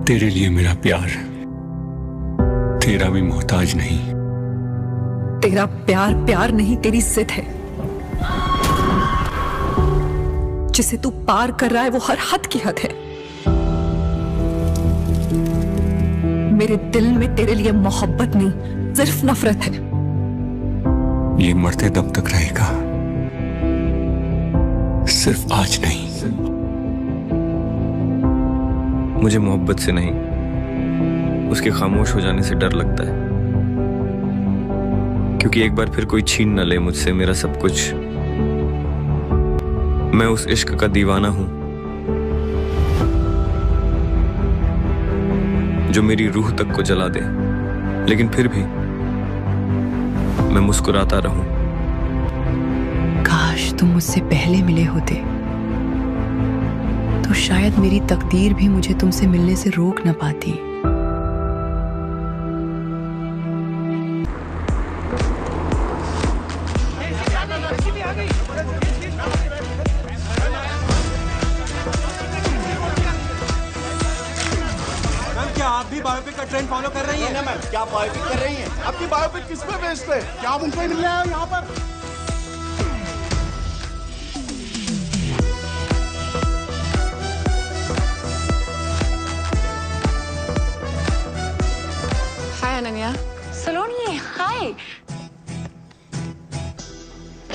तेरे लिए मेरा प्यार तेरा भी मोहताज नहीं। तेरा प्यार प्यार नहीं, तेरी जिद है। जिसे तू पार कर रहा है वो हर हद की हद है। मेरे दिल में तेरे लिए मोहब्बत नहीं, सिर्फ नफरत है। ये मरते दम तक रहेगा, सिर्फ आज नहीं। मुझे मोहब्बत से नहीं, उसके खामोश हो जाने से डर लगता है, क्योंकि एक बार फिर कोई छीन न ले मुझसे मेरा सब कुछ। मैं उस इश्क का दीवाना हूं जो मेरी रूह तक को जला दे, लेकिन फिर भी मैं मुस्कुराता रहूं। काश तुम मुझसे पहले मिले होते तो शायद मेरी तकदीर भी मुझे तुमसे मिलने से रोक न पाती। क्या आप भी बायोपिक का ट्रेंड फॉलो कर रही हैं? मैम, क्या बायोपिक कर रही हैं? आपकी बायोपिक किस पे बेस्ड है? क्या आप उनको ही मिलने आए हो यहाँ पर? हाय अनन्या। सलोनी, हाय।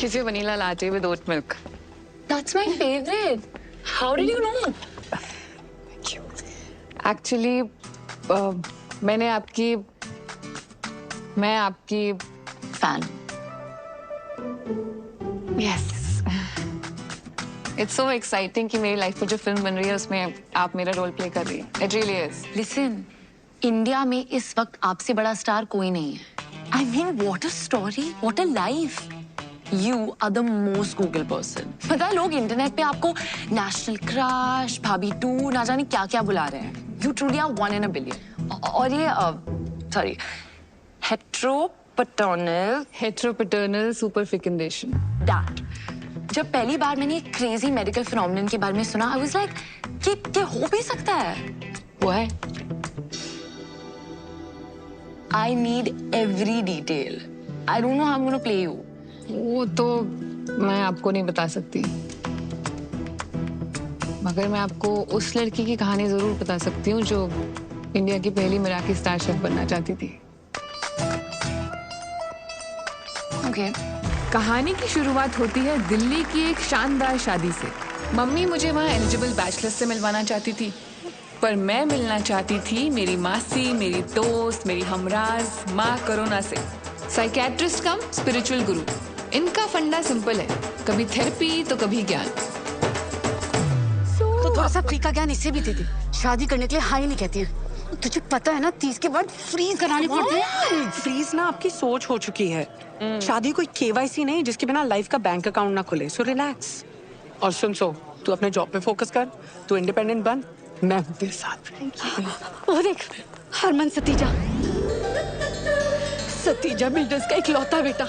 किसी vanilla latte with oat milk. That's my favorite. How did you know? Actually मैं आपकी Fan. Yes. It's so exciting कि मेरी लाइफ में जो फिल्म बन रही है उसमें आप मेरा रोल प्ले कर रही है। It really is. Listen, India में इस वक्त आपसे बड़ा स्टार कोई नहीं है। I mean, what a story, what a life. You are the most Google person. पता है लोग इंटरनेट पे आपको नेशनल क्रश, भाभी 2, ना जाने क्या क्या बुला रहे हैं। You truly are 1 in a billion. और ये सॉरी हेट्रोपैटर्नल सुपरफिकेंडेशन। That. जब पहली बार मैंने एक क्रेजी मेडिकल फिनोमेनन के बारे में सुना, I was like, कि हो भी सकता है। वो है I need every detail. I don't know how I'm going to play you. वो तो मैं आपको नहीं बता सकती, मगर मैं आपको उस लड़की की कहानी जरूर बता सकती हूँ जो इंडिया की पहली मराठी स्टार शेफ बनना चाहती थी। Okay. कहानी की शुरुआत होती है दिल्ली की एक शानदार शादी से। मम्मी मुझे वहाँ एलिजिबल बैचलर्स से मिलवाना चाहती थी, पर मैं मिलना चाहती थी मेरी मासी, मेरी दोस्त, मेरी हमराज माँ करोना से। साइकेट्रिस्ट कम स्पिरिचुअल गुरु। इनका फंडा सिंपल है, कभी थेरेपी तो कभी ज्ञान। तो थोड़ा सा फ्री का ज्ञान इसे भी दे दे। शादी करने के लिए हाई नहीं कहती है। तुझे पता है ना 30 के बाद फ्रीज कराने पड़ते हैं। फ्रीज ना आपकी सोच हो चुकी है। शादी कोई केवाईसी नहीं जिसके बिना लाइफ का बैंक अकाउंट ना खुले। So relax. और सुन, तू अपने जॉब पे फोकस कर, तू इंडिपेंडेंट बन, मैं हूँ तेरे साथ। वो देख, हरमन सतीजा बिल्डर्स का इकलौता बेटा।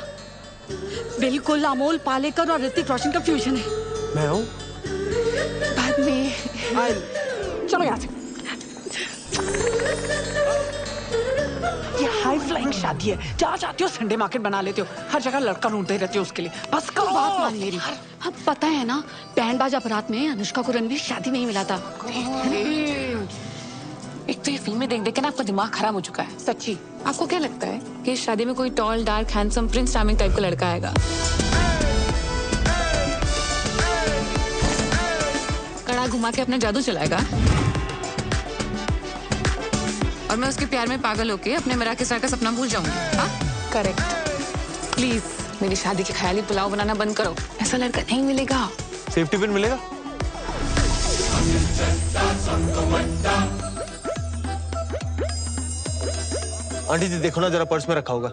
बिल्कुल अमोल पालेकर और ऋतिक रोशन का फ्यूजन है। मैं हूँ। बाद में चलो यहाँ से। ये हाई फ्लाइंग शादी है, जहाँ चाहती हो संडे मार्केट बना लेते हो। हर जगह लड़का ढूंढते रहते हो उसके लिए। बस करो। बात मान मेरी। अब पता है ना, बैंड बाजा बारात में अनुष्का को रणवीर शादी में ही मिला था। एक तो ये फिल्में देख देख के ना आपका दिमाग खराब हो चुका है। सच्ची। आपको क्या लगता है कि इस शादी में कोई tall dark handsome Prince charming type का लड़का आएगा? कड़ा घुमा के अपना जादू चलाएगा और मैं उसके प्यार में पागल होके अपने मराठी स्टार का सपना भूल जाऊंगी। हाँ करेक्ट। प्लीज मेरी शादी के ख्याली पुलाव बनाना बंद करो। ऐसा लड़का नहीं मिलेगा। सेफ्टी पिन मिलेगा? आंटी जी देखो ना, जरा पर्स में रखा होगा।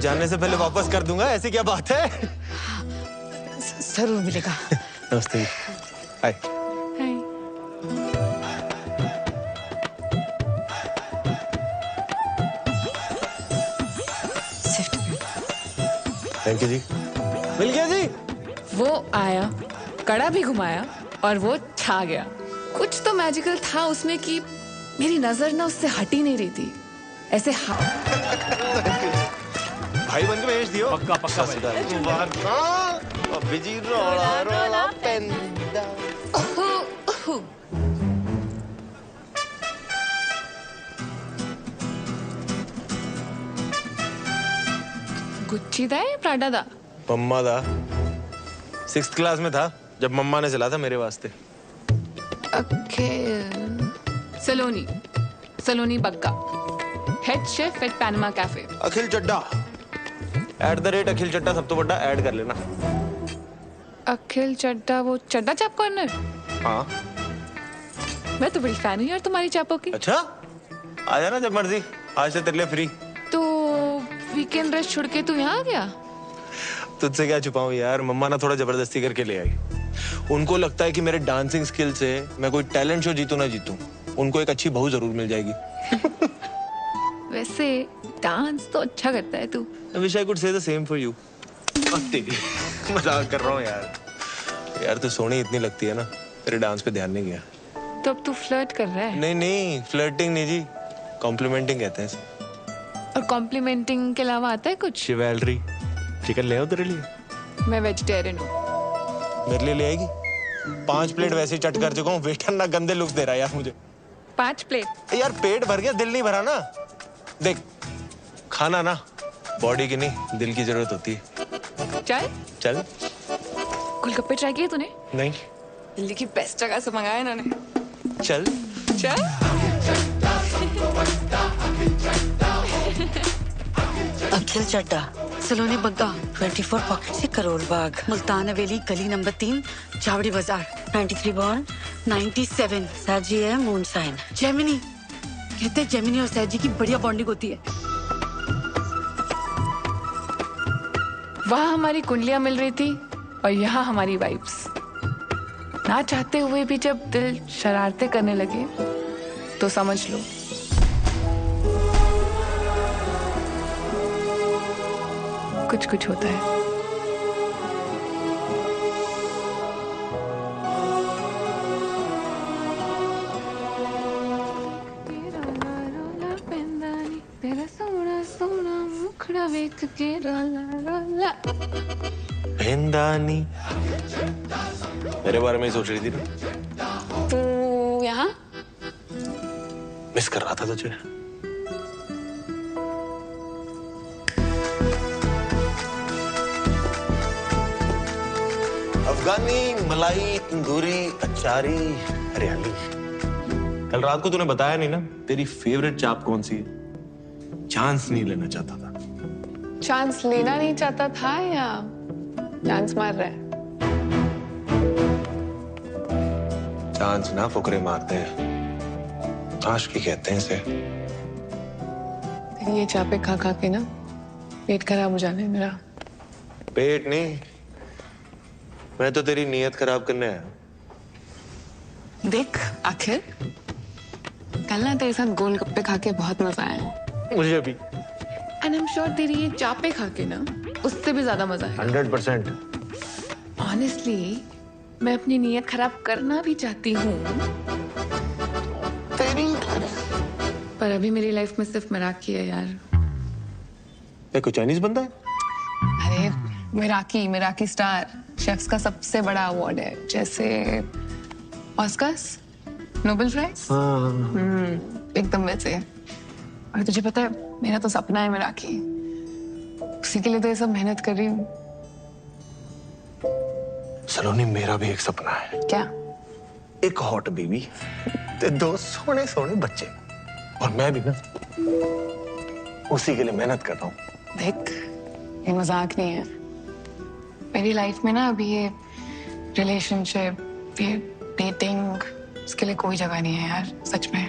जाने से पहले वापस कर दूंगा, ऐसी क्या बात है? जरूर मिलेगा। नमस्ते। हाय। सिफ्ट थैंक यू जी। मिल गया जी। वो आया कड़ा भी घुमाया और वो छा गया। कुछ तो मैजिकल था उसमें कि मेरी नजर ना उससे हट ही नहीं रही थी। ऐसे भाई बन के भेज दियो। पक्का पक्का बिजी रोला रोला पेंदा। गुच्ची दा या प्राडा दा? मम्मा दा। 6th क्लास में था जब मम्मा ने चला था मेरे वास्ते। Saloni Saloni Bagga, head chef at Panama cafe. Akhil Chadha @Akhil Chadha सब तो बड़ा ऐड कर लेना। अखिल चड्डा, वो चड्डा चाप कॉर्नर? हाँ मैं तो बड़ी फैन हूँ यार तुम्हारी चापों की। अच्छा आ जाना जब मर्जी, आज से तेरे लिए फ्री। तो वीकेंड रेस्ट छोड़ के तू यहाँ आ गया? तुझसे क्या छुपाऊं यार, मम्मा ना थोड़ा जबरदस्ती करके ले आई। उनको लगता है कि मेरे डांसिंग स्किल से मैं कोई टैलेंट शो जीतूं ना जीतूं, उनको एक अच्छी बहू जरूर मिल जाएगी। वैसे डांस तो अच्छा करता है तू। I wish I could say the same for you। तेरी मजाक कर रहा हूँ यार। यार तू सोनी इतनी लगती है ना, तेरे डांस पे ध्यान नहीं गया। तो अब तू फ्लर्ट कर रहा है? नहीं नहीं, फ्लर्टिंग नहीं जी, कॉम्प्लीमेंटिंग कहते हैं इसे। और कॉम्प्लीमेंटिंग के अलावा आता है कुछ? शिवैलरी। चिकन ले आओ तेरे लिए? मैं वेजिटेरियन हूँ। मेरे लिए ले आएगी? 5 प्लेट वैसे ही चट कर चुका हूँ, वेटर ना गंदे लुक्स दे रहा है यार मुझे। 5 प्लेट? यार पेट भर गया, दिल नहीं भरा ना। देख खाना ना बॉडी की नहीं, दिल की जरूरत होती है। चल चल। गोलगप्पे ट्राई किए तूने? नहीं। दिल्ली की बेस्ट जगह से मंगाया इन्होंने। चल चल। अखिल चड्डा, सलोनी बग्गा, 24 पॉकेट से करोल बाग, मुल्तान हवेली, गली नंबर 3, चावड़ी बाजार, 93 बॉर्न, 97, सैजी है मून साइन। जेमिनी, कहते हैं जेमिनी और सैजी की बढ़िया बॉन्डिंग होती है। वहाँ हमारी कुंडलियां मिल रही थी और यहाँ हमारी वाइब्स। ना चाहते हुए भी जब दिल शरारतें करने लगे तो समझ लो कुछ कुछ होता है। तेरा सोना सोना मुखड़ा वेख के रोला रोला। पेंदानी मेरे बारे में ही सोच रही थी ना? तू यहाँ? मिस कर रहा था तुझे। अफगानी मलाई तंदूरी अचारी हरियाली। कल रात को तूने बताया नहीं ना तेरी फेवरेट चाप कौन सी है? चांस नहीं लेना चाहता था। चांस लेना नहीं चाहता था या चांस मार रहा है? चांस ना फुकरे मारते हैं, आशिकी कहते हैं इसे। तेरी ये चापे खा खा के ना पेट खराब हो जाने मेरा। पेट नहीं, मैं तो तेरी नीयत खराब करने आया। देख आखिर कल ना तेरे साथ गोलगप्पे खा के बहुत मजा आया। मुझे भी। एंड आई एम श्योर तेरी ये चापे खा के ना उससे भी ज्यादा मजा आया। 100%। ऑनेस्टली मैं अपनी नीयत खराब करना भी चाहती हूँ, पर अभी मेरी लाइफ में सिर्फ मिराकी है यार। कोई चाइनीज बंदा है? अरे मिराकी स्टार शेफ्स का सबसे बड़ा अवार्ड है, जैसे ऑस्कर्स, नोबेल प्राइज। एकदम वैसे। और तुझे पता है मेरा तो सपना है मिराकी, उसी के लिए तो ये सब मेहनत कर रही हूँ। सलोनी मेरा भी एक सपना है। क्या? एक हॉट बेबी ते 2 सोने सोने बच्चे, और मैं भी ना उसी के लिए मेहनत कर रहा हूँ। देख ये मजाक नहीं है। मेरी लाइफ में ना अभी ये रिलेशनशिप, ये डेटिंग, इसके लिए कोई जगह नहीं है यार, सच में।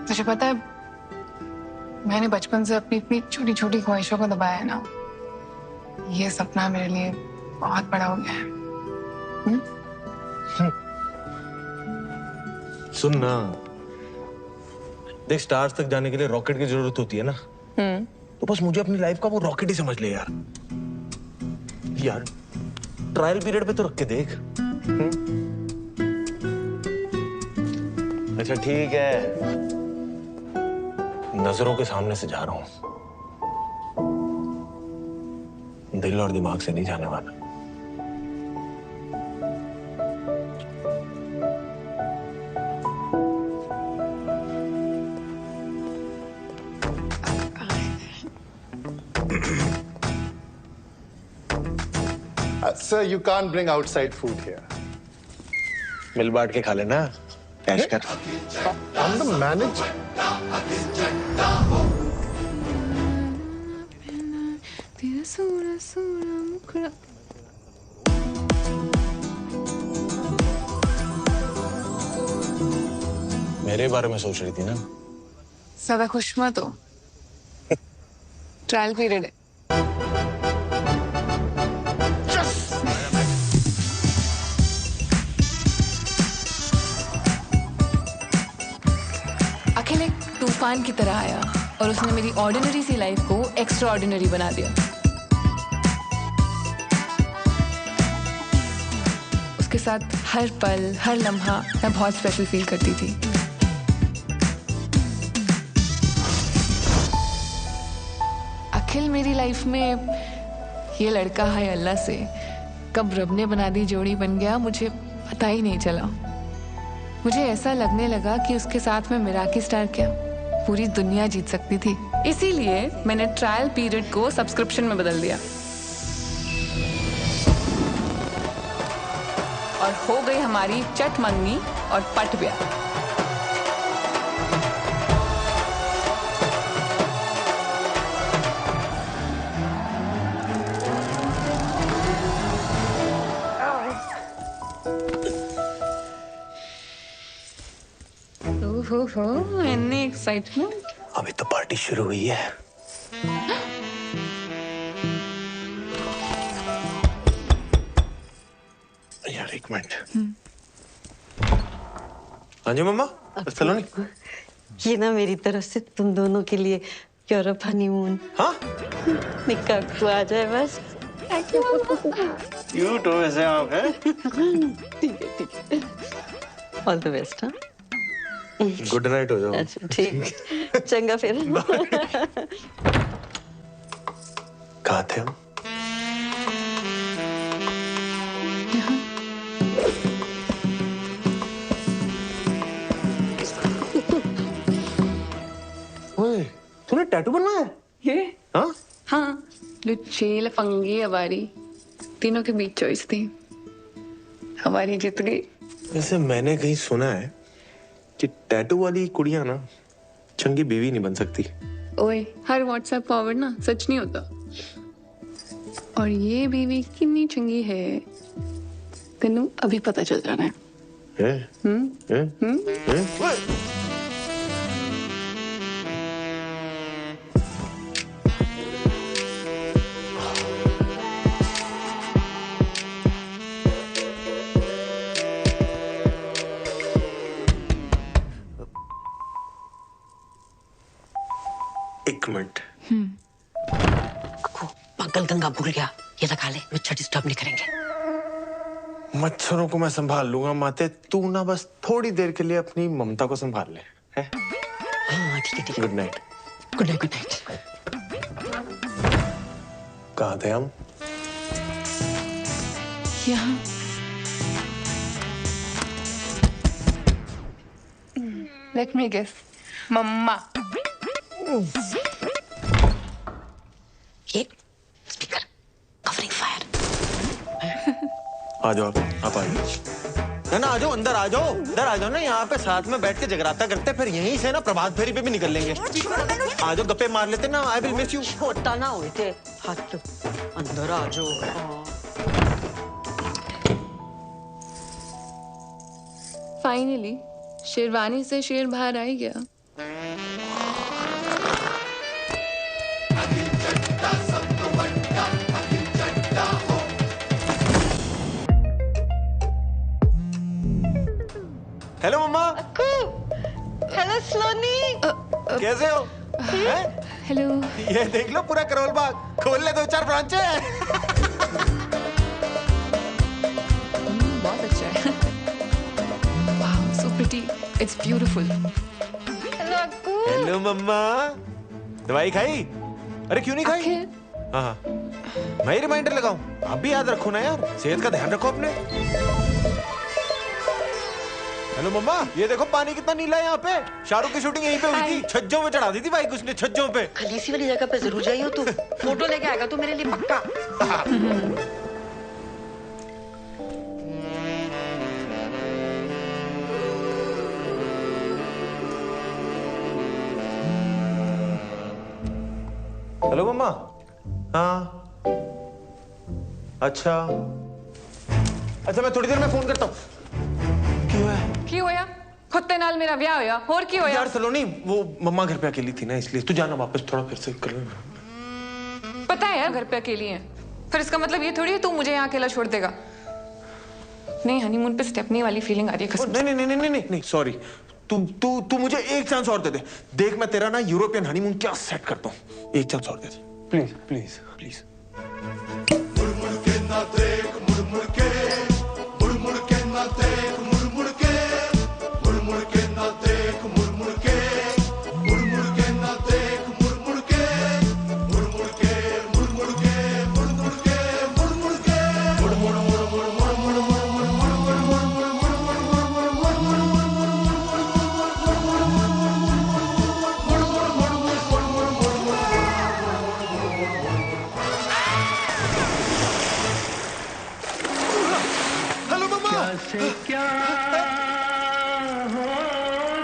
तुझे पता है मैंने बचपन से अपनी इतनी छोटी छोटी ख्वाहिशों को दबाया है ना, ये सपना मेरे लिए बहुत बड़ा हो गया है। सुन ना, देख स्टार्स तक जाने के लिए रॉकेट की जरूरत होती है ना, तो बस मुझे अपनी लाइफ का वो रॉकेट ही समझ ले यार। ट्रायल पीरियड पे तो रख के देख। अच्छा ठीक है, नजरों के सामने से जा रहा हूं, दिल और दिमाग से नहीं जाने वाला। Sir, you can't bring outside food here. मिल बांट के खा लेना, कैश कर। I'm the manager. तेरा सोना सोना मुखड़ा। मेरे बारे में सोच रही थी ना? ज्यादा खुश मत हो, ट्रायल पीरियड है। अखिल एक तूफान की तरह आया और उसने मेरी ऑर्डिनरी सी लाइफ को एक्स्ट्रा ऑर्डिनरी बना दिया। उसके साथ हर पल हर लम्हा मैं बहुत स्पेशल फील करती थी। अखिल मेरी लाइफ में ये लड़का है अल्लाह से कब रब ने बना दी जोड़ी बन गया, मुझे पता ही नहीं चला। मुझे ऐसा लगने लगा कि उसके साथ में मिराकी स्टार क्या पूरी दुनिया जीत सकती थी। इसीलिए मैंने ट्रायल पीरियड को सब्सक्रिप्शन में बदल दिया और हो गई हमारी चट मंगनी और पट ब्याह। ओहो, इतनी एक्साइटमेंट। अभी तो पार्टी शुरू हुई है। यार एक मिनट। हाँ जी मम्मा, सलोनी। ये ना मेरी तरफ से तुम दोनों के लिए यूरोप हनीमून। हाँ? निकाह को आ जाए बस। क्यूट हो वैसे आप, हैं? ठीक है। All the best. हाँ, गुड नाइट हो जाओ। अच्छा ठीक, चंगा फिर। कहाँ थे हम? ओए, तूने टैटू बनवाया है? ये? हाँ? हाँ, लुच्ची लफंगी हमारी तीनों के बीच चॉइस थी, हमारी जीत गई। वैसे मैंने कहीं सुना है कि टैटू वाली कुड़ियां ना चंगी बीवी नहीं बन सकती। ओए, हर व्हाट्सएप फॉरवर्ड ना सच नहीं होता। और ये बीवी कितनी चंगी है तेनू अभी पता चल जाना है। एक मिनट। पागल गंगा भूल गया, ये लगा ले, मच्छर डिस्टर्ब नहीं करेंगे। मच्छरों को मैं संभाल लूंगा माते, तू ना बस थोड़ी देर के लिए अपनी ममता को संभाल ले। है? हाँ ठीक है। Good night. Good night. Good night. कहाँ थे हम? यहाँ। लेट मी गेस, मम्मा। ये स्पीकर कवरिंग फायर। आ जाओ, आप आ जाओ। है ना, आ जाओ, अंदर आ जाओ, इधर आ जाओ ना, यहाँ पे साथ में बैठ के जगराता करते, फिर यहीं से ना प्रभात फेरी पे भी निकल लेंगे। आ जाओ, गप्पे मार लेते ना। I will miss you. छोटा ना हुए थे हाथ, अंदर आ जाओ। फाइनली शेरवानी से शेर बाहर आ ही गया। हेलो मम्मा। हेलो सलोनी। कैसे हो? हेलो। ये देख लो पूरा करोल बाग, खोल ले 2-4 ब्रांचें। It's beautiful. हेलो मम्मा, दवाई खाई? अरे क्यों नहीं खाई? अखिल, हाँ हाँ, मैं ही रिमाइंडर लगाऊं? आप भी याद रखो ना यार, सेहत का ध्यान रखो अपने। हेलो मम्मा, ये देखो पानी कितना नीला है यहाँ पे। शाहरुख की शूटिंग यहीं पे हुई थी, छज्जों में चढ़ा दी थी बाइक उसने, छज्जों पे। खलीसी वाली जगह पे जरूर जाइयो तू, फोटो लेके आएगा तू मेरे लिए पक्का। हेलो मम्मा। हाँ अच्छा अच्छा, मैं थोड़ी देर में फोन करता हूँ। क्यों है? की होया? खुत्ते नाल मेरा ब्याह होया, और की होया? यार सलोनी, वो मम्मा घर पे अकेली थी ना, इसलिए तू जाना वापस, थोड़ा फिर से कर लेना। पता है यार घर पे अकेली है, फिर इसका मतलब ये थोड़ी है तू मुझे यहाँ अकेला छोड़ देगा। नहीं, हनीमून पे स्टेपनी वाली फीलिंग आ रही है कसम से। नहीं नहीं नहीं नहीं नहीं, सॉरी। तू मुझे एक चांस और दे दे। देख मैं तेरा ना यूरोपियन हनीमून क्या सेट करता हूँ। एक चांस और दे दे प्लीज प्लीज प्लीज। क्या हो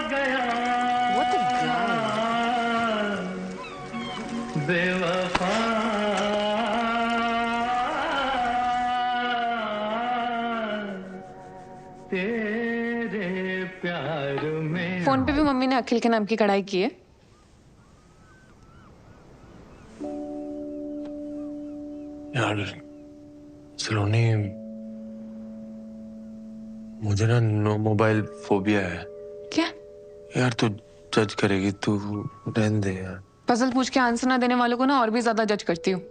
गया बेवफा, तेरे प्यार में। फोन पे भी मम्मी ने अखिल के नाम की कढ़ाई की है। यार सलोनी, मुझे ना नो मोबाइल फोबिया है। क्या? यार तू जज करेगी, तू रहने दे यार। पजल पूछ के आंसर ना देने वालों को ना और भी ज्यादा जज करती हूँ।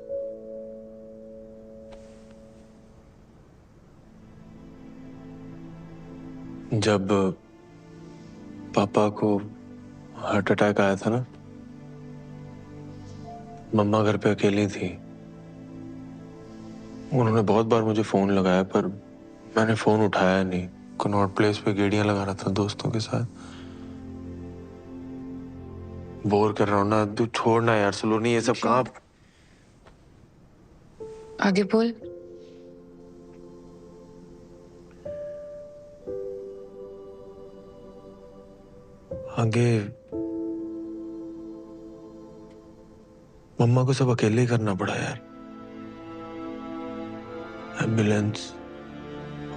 जब पापा को हार्ट अटैक आया था ना, मम्मा घर पे अकेली थी। उन्होंने बहुत बार मुझे फोन लगाया पर मैंने फोन उठाया नहीं। कनॉट प्लेस पे गेड़ियां लगा रहा था दोस्तों के साथ। बोर कर रहा हूं ना, तू छोड़ना यार सलोनी, ये सब कहाँ। आगे बोल। आगे मम्मा को सब अकेले ही करना पड़ा यार। Ambulance,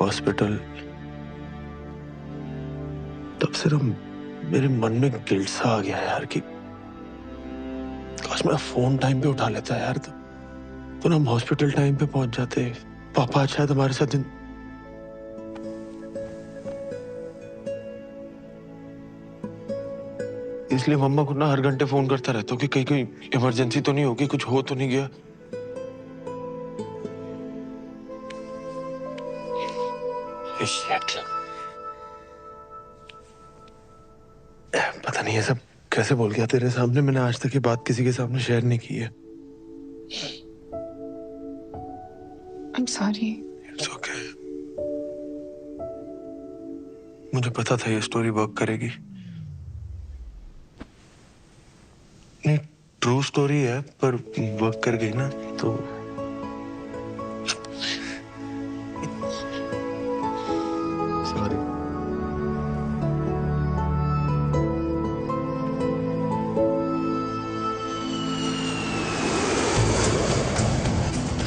hospital. तब से ना मेरे मन में गिल्ट सा आ गया यार कि काश मैं फोन टाइम पे उठा लेता यार, तो ना हम हॉस्पिटल टाइम पे पहुंच जाते। पापा आज शायद हमारे साथ इसलिए मम्मा को ना हर घंटे फोन करता रहता हूँ कि कहीं कोई इमरजेंसी तो नहीं होगी, कुछ हो तो नहीं गया। पता नहीं ये सब कैसे बोल गया तेरे सामने। मैंने आज तक ये बात किसी के सामने शेयर नहीं की है। I'm sorry. It's okay. मुझे पता था ये स्टोरी वर्क करेगी। नहीं, ट्रू स्टोरी है पर वर्क कर गई ना तो। सॉरी।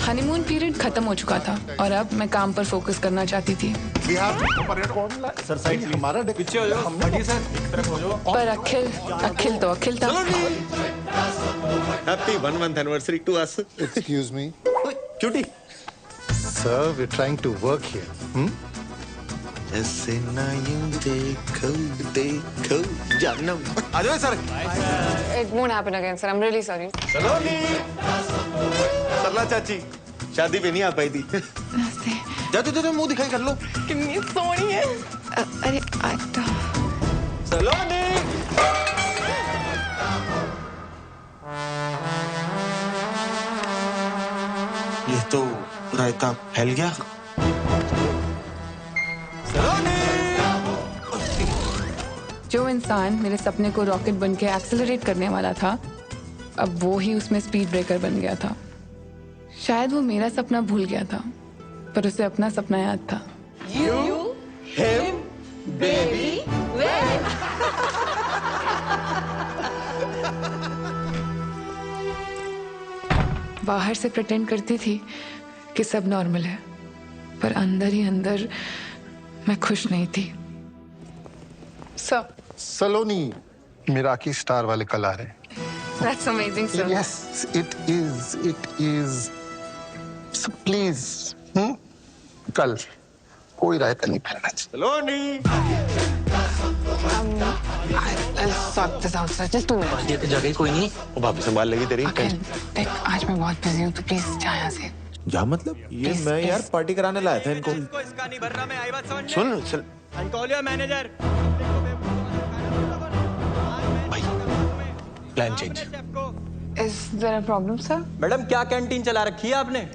हनीमून पीरियड खत्म हो चुका था और अब मैं काम पर फोकस करना चाहती थी। सर साइड हमारा पीछे हो जाओ, हटिए सर, एक तरफ हो जाओ। पर अखिल तो अखिल था। Happy 1 month anniversary to us. Excuse me. Cutie. Sir, we're trying to work here. ऐसे ना यूं देखो जानम। आ जाओ sir. It won't happen again, sir. I'm really sorry. सलोनी, सरला चाची शादी पे नहीं आ पाई थी। जाओ मुंह दिखाई कर लो। कितनी सोहनी है। अरे आटा। सलोनी। ये तो रायता फैल गया। जो इंसान मेरे सपने को रॉकेट बन के एक्सेलरेट करने वाला था, अब वो ही उसमें स्पीड ब्रेकर बन गया था। शायद वो मेरा सपना भूल गया था, पर उसे अपना सपना याद था। You, him, baby, when? बाहर से प्रिटेंड करती थी कि सब नॉर्मल है, पर अंदर ही अंदर मैं खुश नहीं थी। सर, सलोनी मिराकी स्टार वाले कल आ रहे हैं। That's amazing, sir. Yes, it is. It is. So please, कल कोई रायता नहीं फैलना चाहिए। सलोनी। I'll sort this out, sir. Just 2 minutes. ये तो जगह कोई नहीं, वो भाभी संभाल लेगी तेरी। देख, आज मैं बहुत बिजी हूँ, तो प्लीज जा यहाँ से। जा मतलब? ये मैं यार पार्टी कराने लाया था इनको। इसका नहीं भर रहा, मैं आई बात समझ में। सुन I call your manager. भाई, plan change. Is there a problem, sir? Madam क्या कैंटीन चला रखी है आपने?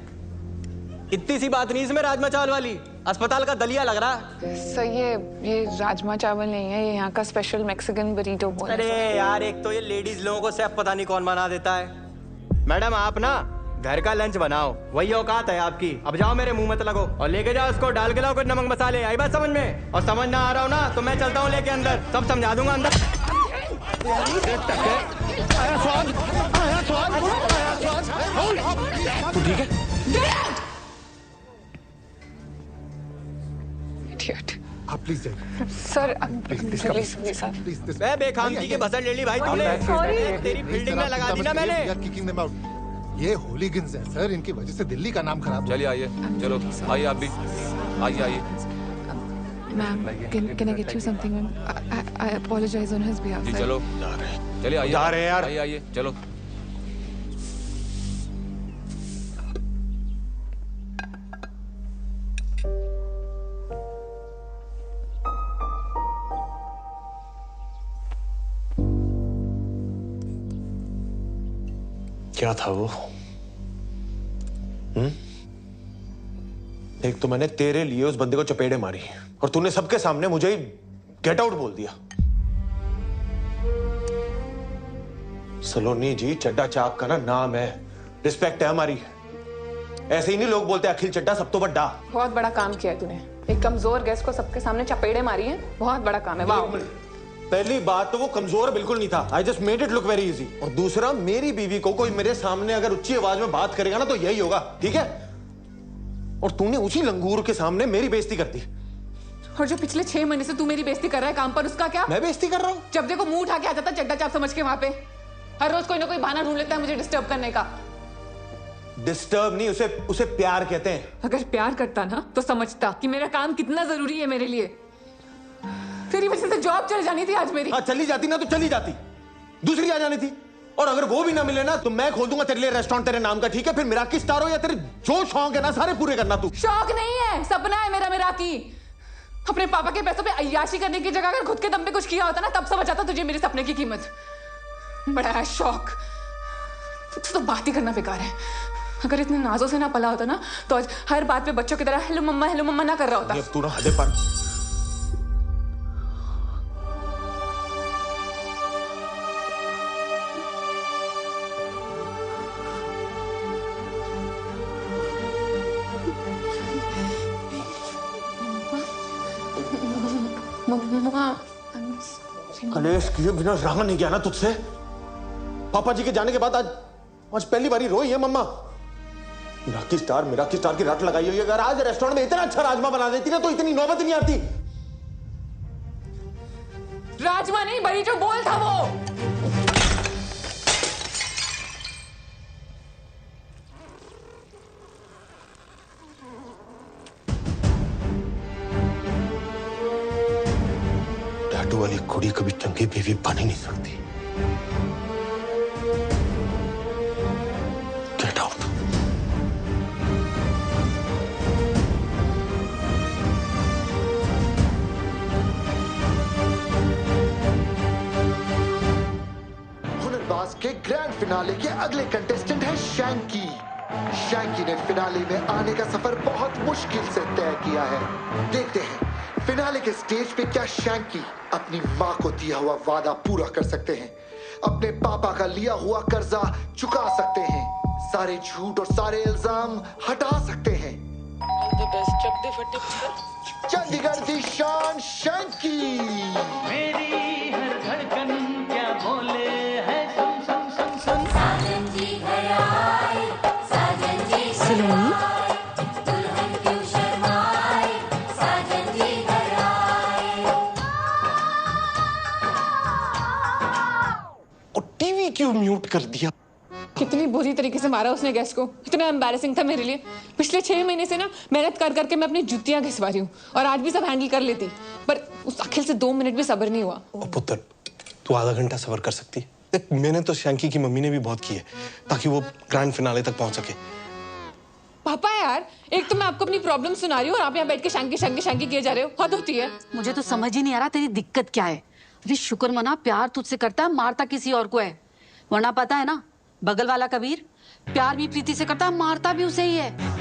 इतनी सी बात नहीं इसमें राजमा चावल वाली, अस्पताल का दलिया लग रहा है। सर, ये राजमा चावल नहीं है, ये यहाँ का स्पेशल मैक्सिकन बरीटो बोल। अरे यार, एक तो ये लेडीज लोगों को सेफ पता नहीं कौन बना देता है। मैडम आप ना घर का लंच बनाओ, वही औकात है आपकी। अब जाओ, मेरे मुंह मत लगो और लेके जाओ उसको, डाल के लाओ कुछ नमक मसाले। आई बात समझ में? और समझ ना आ रहा हो ना तो मैं चलता हूँ लेके अंदर, सब समझा दूंगा अंदर। तू ठीक है? Please sir, please sir. मैं बेखामगी की बसर ले ली भाई तूने। तेरी फील्डिंग में लगा दी ना मैंने। ये होलीगन्स हैं सर, इनकी वजह से दिल्ली का नाम खराब। चलिए आइए, चलो आइए आप भी आइए। Ma'am, can I get you something, ma'am? I apologize on his behalf. जी चलो, चलिए आइए। जा रहे हैं यार। आइए चलो। क्या था वो? एक तो मैंने तेरे लिए उस बंदे को चपेड़े मारी और तूने सबके सामने मुझे ही गेट आउट बोल दिया। सलोनी जी, चड्डा चाप का ना नाम है, रिस्पेक्ट है हमारी। ऐसे ही नहीं लोग बोलते अखिल चड्डा सब तो बड़ा। बहुत बड़ा काम किया है तूने, एक कमजोर गेस्ट को सबके सामने चपेड़े मारी है, बहुत बड़ा काम है। वाह। पहली बात तो वो कमजोर बिल्कुल नहीं था, I just made it look very easy. और दूसरा, मेरी बीवी को कोई मेरे सामने अगर ऊंची आवाज में बात करेगा ना तो यही होगा, ठीक है? और तूने उसी लंगूर के सामने मेरी बेइज्जती कर दी। और जो पिछले 6 महीने से तू मेरी बेइज्जती कर रहा है काम पर, उसका क्या? मैं बेइज्जती कर रहा हूँ? जब देखो मुंह उठा के आ जाता चड्डा चाप समझ के वहां पे। हर रोज कोई ना कोई बहाना ढूंढ लेता है मुझे डिस्टर्ब करने का। डिस्टर्ब नहीं, उसे प्यार कहते हैं। अगर प्यार करता ना तो समझता कि मेरा काम कितना जरूरी है मेरे लिए। तेरी वजह से जॉब चली जानी थी आज मेरी। हाँ, चली जाती ना तो चली जाती, दूसरी आ जानी थी। और अगर वो भी ना मिले ना तो मैं खोल दूंगा तेरे लिए रेस्टोरेंट तेरे नाम का, ठीक है? फिर मिराकी स्टार हो या तेरे जो शौक है ना सारे पूरे करना तू। शौक नहीं है, सपना है मेरा मिराकी। अपने पापा के पैसों पे अय्याशी करने की जगह अगर खुद के दम पे कुछ किया होता ना तब समझ आता तुझे मेरे सपने की कीमत। बड़ा है शौक, तो बात ही करना बेकार है। अगर इतने नाजों से ना पला होता ना तो आज हर बात पे बच्चों की तरह हेलो मम्मा ना कर रहा होता। अब तू ना हदे पर। कलेश किए बिना रहा नहीं गया ना तुझसे। पापा जी के जाने के बाद आज पहली बारी रोई है मम्मा। मिराकी स्टार की रट लगाई हुई है। अगर आज रेस्टोरेंट में इतना अच्छा राजमा बना देती ना तो इतनी नौबत ही नहीं आती। राजमा नहीं, बड़ी जो बोल था वो। टैटू वाली कुड़ी कभी चंगी बीवी बन ही नहीं सकती। Get out. फिनाले के अगले कंटेस्टेंट है शैंकी। शैंकी ने फिनाले में आने का सफर बहुत मुश्किल से तय किया है। देखते हैं फिनाले के स्टेज पे क्या शैंकी अपनी माँ को दिया हुआ वादा पूरा कर सकते हैं, अपने पापा का लिया हुआ कर्जा चुका सकते हैं, सारे झूठ और सारे इल्जाम हटा सकते हैं। चंडीगढ़ की शान शैंकी। मेरी हर धड़कन क्या बोले है, सुन सुन सुन सुन। साजन जी घर आए, साजन जी सलोनी दुल्हन क्यों शर्माए, साजन जी घर आए। और टीवी क्यों म्यूट कर दिया? कितनी बुरी तरीके से मारा उसने गैस को, इतना एम्बैरेसिंग था मेरे लिए। पिछले 6 महीने से ना मेहनत कर करके मैं अपनी जुतियां घिसवा रही हूँ और आज भी सब हैंडल कर लेती, पर उस अखिल से 2 मिनट भी सब्र नहीं हुआ। ओ पुत्र, तू आधा घंटा सब्र कर सकती है? देख, मैंने तो शैंकी की मम्मी ने भी बहुत की है ताकि वो ग्रैंड फिनाले तक पहुंच सके। पापा यार, एक तो मैं आपको अपनी प्रॉब्लम सुना रही हूँ और आप यहाँ बैठ के शैंकी शैंकी शैंकी किए जा रहे हो। हद होती है। मुझे तो समझ ही नहीं आ रहा तेरी दिक्कत क्या है। अरे शुक्र मना, प्यार तुझसे करता है, मारता किसी और को है। वरना पता है ना, बगल वाला कबीर प्यार भी प्रीति से करता है, मारता भी उसे ही है।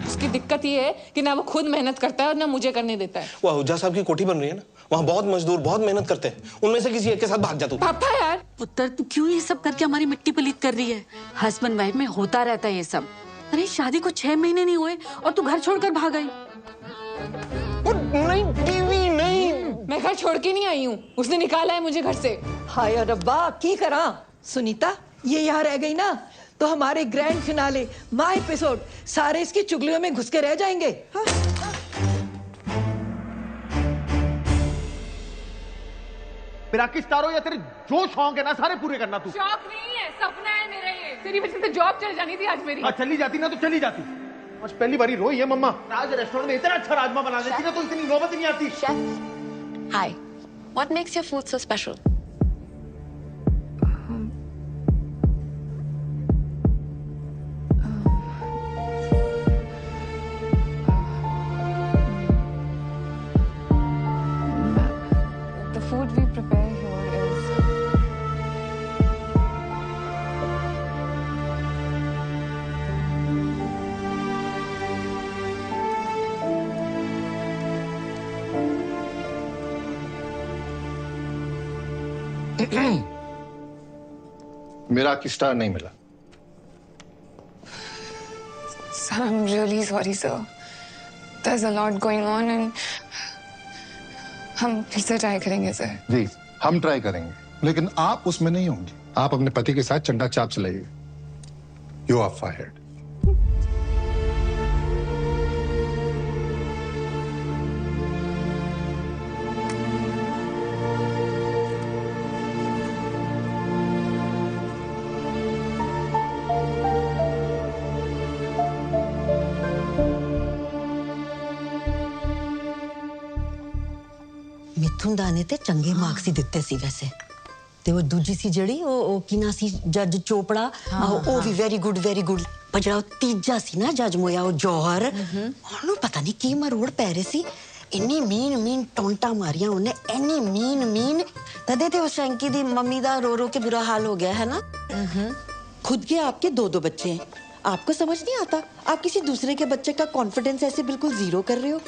उसकी दिक्कत ये है कि ना वो खुद मेहनत करता है और ना मुझे करने देता है। वो हुज्जा साहब की कोठी बन रही है ना, वहाँ बहुत मजदूर बहुत मेहनत करते हैं, उनमें से किसी एक के साथ भाग जा तू। पापा यार, पुत्र तू क्यों ये सब करके हमारी मिट्टी पलीत कर रही है? हस्बैंड वाइफ में होता रहता है ये सब। अरे शादी को 6 महीने नहीं हुए और तू घर छोड़कर भाग गई। नहीं टीवी नहीं, मैं घर छोड़ के नहीं आई हूँ, उसने निकाला है मुझे घर से। हाय रब्बा, की करा सुनीता, ये यहाँ रह गई ना तो हमारे ग्रैंड फिनाले माय एपिसोड सारे इसकी चुगलियों में घुस के रह जाएंगे। हाँ? मेरा किस तारो या तेरे जो शौक है ना सारे पूरे करना तू। शौक नहीं है, सपना है मेरा ये। तेरी वजह से जॉब चल जानी थी आज मेरी। चली जाती ना तो चली जाती। आज पहली बारी रोई है मम्मा। आज रेस्टोरेंट में इतना अच्छा राजमा बना देती ना तो इतनी नौबत नहीं आती। Hi. What makes your food so special? The food we prepare here is मेरा की स्टार नहीं मिला। Sir, I'm really sorry, sir. There's a lot going on and हम फिर से ट्राई करेंगे सर। जी हम ट्राई करेंगे, लेकिन आप उसमें नहीं होंगे। आप अपने पति के साथ चंडा चाप चलाइए। You are fired. मिथुन दाने ते चंगे मार्क्स ही दिते सी वैसे ते वो दूजी सी जड़ी ओ किना सी जज चोपड़ा ओ भी वेरी गुड पर जड़ा तीजा सी ना जज मोया ओ जौहर ओनु पता नहीं की मरोड़ पैरे सी इन्नी मीन टोंटा मारियां उन्हें इन्नी मीन तदे ते उस शैंकी दी मम्मी दा रो के बुरा हाल हो गया है ना। खुद के आपके 2 बच्चे हैं, आपको समझ नहीं आता आप किसी दूसरे के बच्चे का कॉन्फिडेंस ऐसे बिल्कुल जीरो कर रहे हो।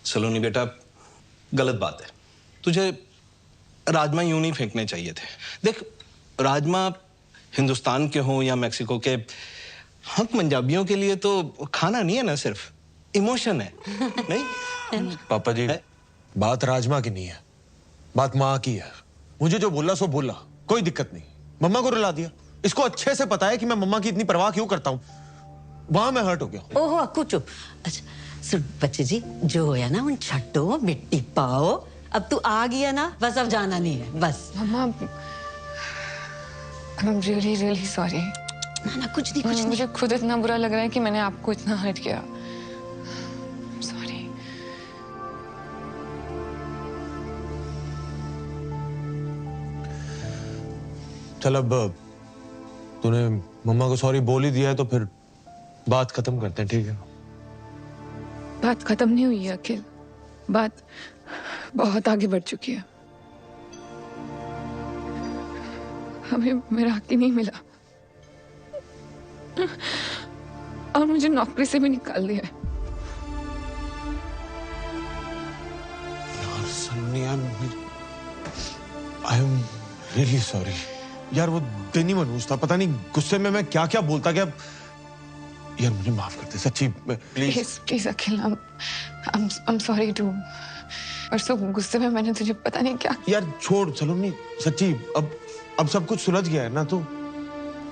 सलोनी बेटा, गलत बात है। तुझे राजमा यूं नहीं फेंकने चाहिए थे। देख, राजमा हिंदुस्तान के हों या मैक्सिको के, हम पंजाबियों के लिए तो खाना नहीं है ना, सिर्फ इमोशन है। नहीं पापा जी, बात राजमा की नहीं है, बात माँ की है। मुझे जो बोला सो बोला, कोई दिक्कत नहीं। मम्मा को रुला दिया। इसको अच्छे से पता है कि मैं मम्मा की इतनी परवाह क्यों करता हूँ। वहां मैं हर्ट हो गया। ओहो अक्कू चुप। अच्छा सुन बच्चे जी, जो होया ना उन छट्टो मिट्टी पाओ। अब तू आ गया ना, बस अब जाना नहीं है बस। मम्मा, I'm really sorry। ना कुछ नहीं। मुझे खुद इतना बुरा लग रहा है कि मैंने आपको इतना हर्ट किया। सॉरी। चल अब तूने मम्मा को सॉरी बोल ही दिया है तो फिर बात खत्म करते हैं, ठीक है? बात खत्म नहीं हुई है अखिल, बात बहुत आगे बढ़ चुकी है। हमें मेरा हक ही नहीं मिला और मुझे नौकरी से भी निकाल दिया है। यार Sunny, I am really sorry यार। वो दिन ही मनहूस था, पता नहीं गुस्से में मैं क्या क्या बोलता गया। यार मुझे माफ कर दे सच्ची, please please Akhil, I'm sorry too। परसों गुस्से में मैंने तुझे पता नहीं क्या। यार छोड़, चलो नहीं सच्ची, अब सब कुछ सुलझ गया है ना, तो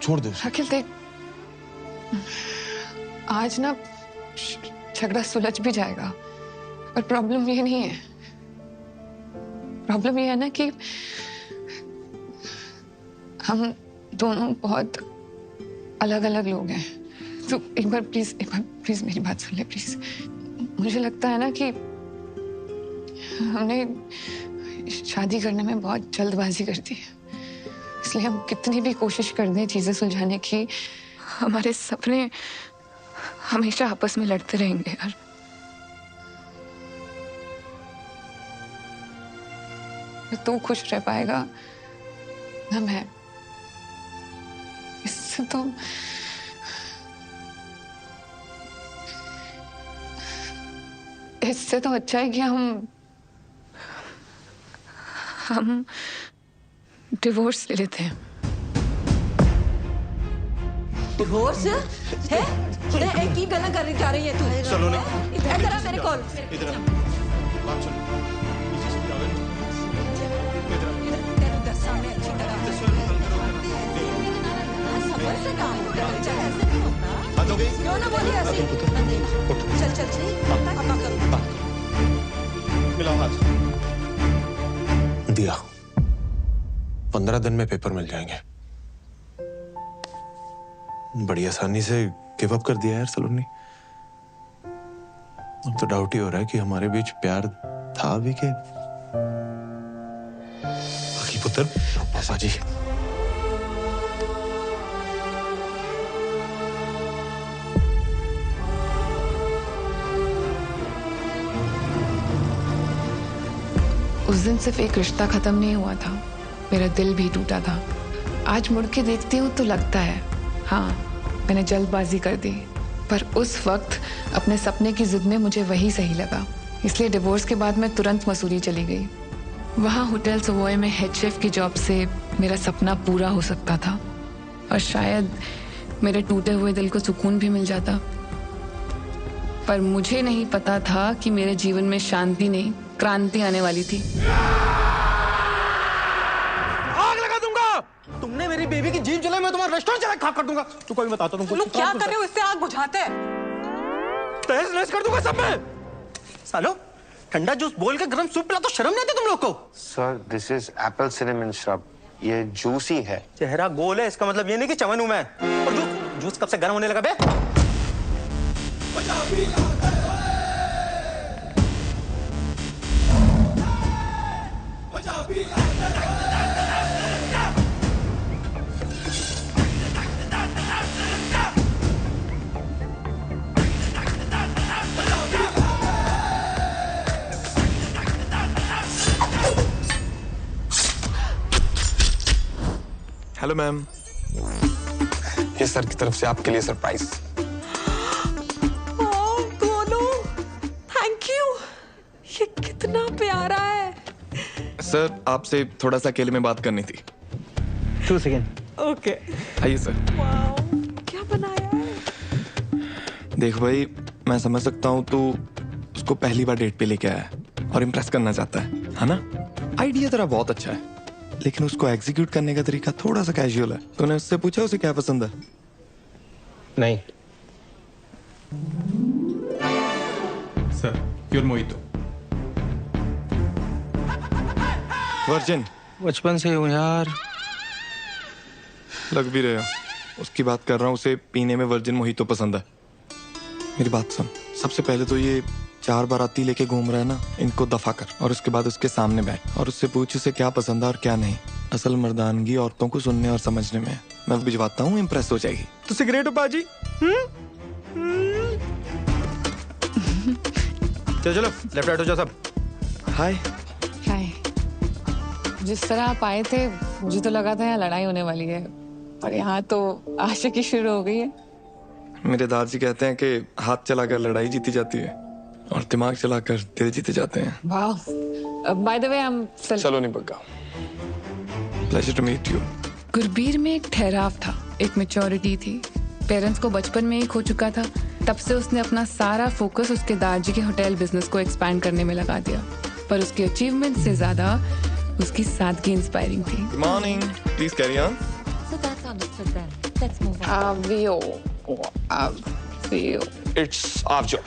छोड़ दे। अखिल देख, आज ना झगड़ा सुलझ भी जाएगा, पर प्रॉब्लम ये नहीं है। प्रॉब्लम ये है ना कि हम दोनों बहुत अलग अलग लोग हैं। तो एक बार प्लीज मेरी बात सुन ले प्लीज। मुझे लगता है ना कि हमने शादी करने में बहुत जल्दबाजी कर दी है, इसलिए हम कितनी भी कोशिश कर दें चीजें सुलझाने की, हमारे सपने हमेशा आपस में लड़ते रहेंगे यार। तू खुश रह पाएगा ना मैं। इससे तो अच्छा है कि हम डिवोर्स ले लेते हैं। डिवोर्स है? एक ही गला कर जा रही है तू। चलो ना, इधर आ मेरे कॉल। इधर बात सुन। सामने अच्छी तरह से काम बात हो गई? क्यों ना बोलिए ऐसे? चल चल मिलाओ हाथ। दिया 15 दिन में पेपर मिल जाएंगे। बड़ी आसानी से गिव अप कर दिया यार सलोनी। अब तो डाउट ही हो रहा है कि हमारे बीच प्यार था भी के बाकी पुत्र। पापा जी उस दिन सिर्फ एक रिश्ता खत्म नहीं हुआ था, मेरा दिल भी टूटा था। आज मुड़ के देखती हूँ तो लगता है हाँ, मैंने जल्दबाजी कर दी, पर उस वक्त अपने सपने की जिद में मुझे वही सही लगा। इसलिए डिवोर्स के बाद मैं तुरंत मसूरी चली गई। वहाँ होटल सवॉय में हेड शेफ की जॉब से मेरा सपना पूरा हो सकता था और शायद मेरे टूटे हुए दिल को सुकून भी मिल जाता। पर मुझे नहीं पता था कि मेरे जीवन में शांति नहीं, क्रांति आने वाली थी। आग लगा दूंगा। तुमने मेरी बेबी की जीभ जलाई, मैं तुम्हारा रेस्टोरेंट चला खाक कर दूंगा। तू कोई बताता तुमको। लोग क्या कर रहे हो? इससे आग बुझाते हैं। तहस नहस कर दूंगा सब में। सालो ठंडा जूस बोल के गरम सूप पिला तो शर्म नहीं आती तुम लोग को? Sir this is Apple cinnamon shrub, ये जूसी है। चेहरा गोल है, इसका मतलब ये नहीं कि चमन हूं मैं। और जूस कब से गर्म होने लगा बे? हेलो मैम, ये सर की तरफ से आपके लिए सरप्राइज। Thank you. ये कितना प्यारा है। सर आपसे थोड़ा सा अकेले में बात करनी थी। 2 सेकेंड। ओके आइए सर। क्या बनाया है? देख भाई, मैं समझ सकता हूँ तू उसको पहली बार डेट पे लेके आया है और इम्प्रेस करना चाहता है ना? आइडिया तेरा बहुत अच्छा है, लेकिन उसको एग्जीक्यूट करने का तरीका थोड़ा सा कैजुअल है। तूने उससे पूछा उसे क्या पसंद है? नहीं सर, प्योर मोहितो। वर्जिन? बचपन से हूँ यार। लग भी रहे हो। उसकी बात कर रहा हूँ, उसे पीने में वर्जिन मोहितो पसंद है। मेरी बात सुन, सबसे पहले तो ये 4 बाराती लेके घूम रहा है ना, इनको दफा कर और उसके बाद उसके सामने बैठ और उससे पूछ उसे क्या पसंद है और क्या नहीं। असल मर्दानगी औरतों को सुनने और समझने में। मैं भिजवाता हूँ, इम्प्रेस हो जाएगी। तो सिगरेट हो पाजी? चलो लेफ्ट राइट हो जाओ सब। हाय। हाय। जिस तरह आप आए थे मुझे तो लगा था यहाँ लड़ाई होने वाली है, पर यहाँ तो आशिकी शुरू हो गई है। मेरे दादाजी कहते हैं कि हाथ चलाकर लड़ाई जीती जाती है और दिमाग चलाकर दिल जीते जाते हैं। वाह। By the way I am Saloni Bagga. Pleasure to meet you. Gurbir में एक ठहराव था, एक मैच्योरिटी थी। पेरेंट्स को बचपन में ही खो चुका था, तब से उसने अपना सारा फोकस उसके दादाजी के होटल बिजनेस को एक्सपैंड करने में लगा दिया। पर उसकी अचीवमेंट से ज्यादा उसकी सादगी इंस्पायरिंग थी। Good morning, please carry on. So that's understood then. Let's move on. Avio. It's आवजो।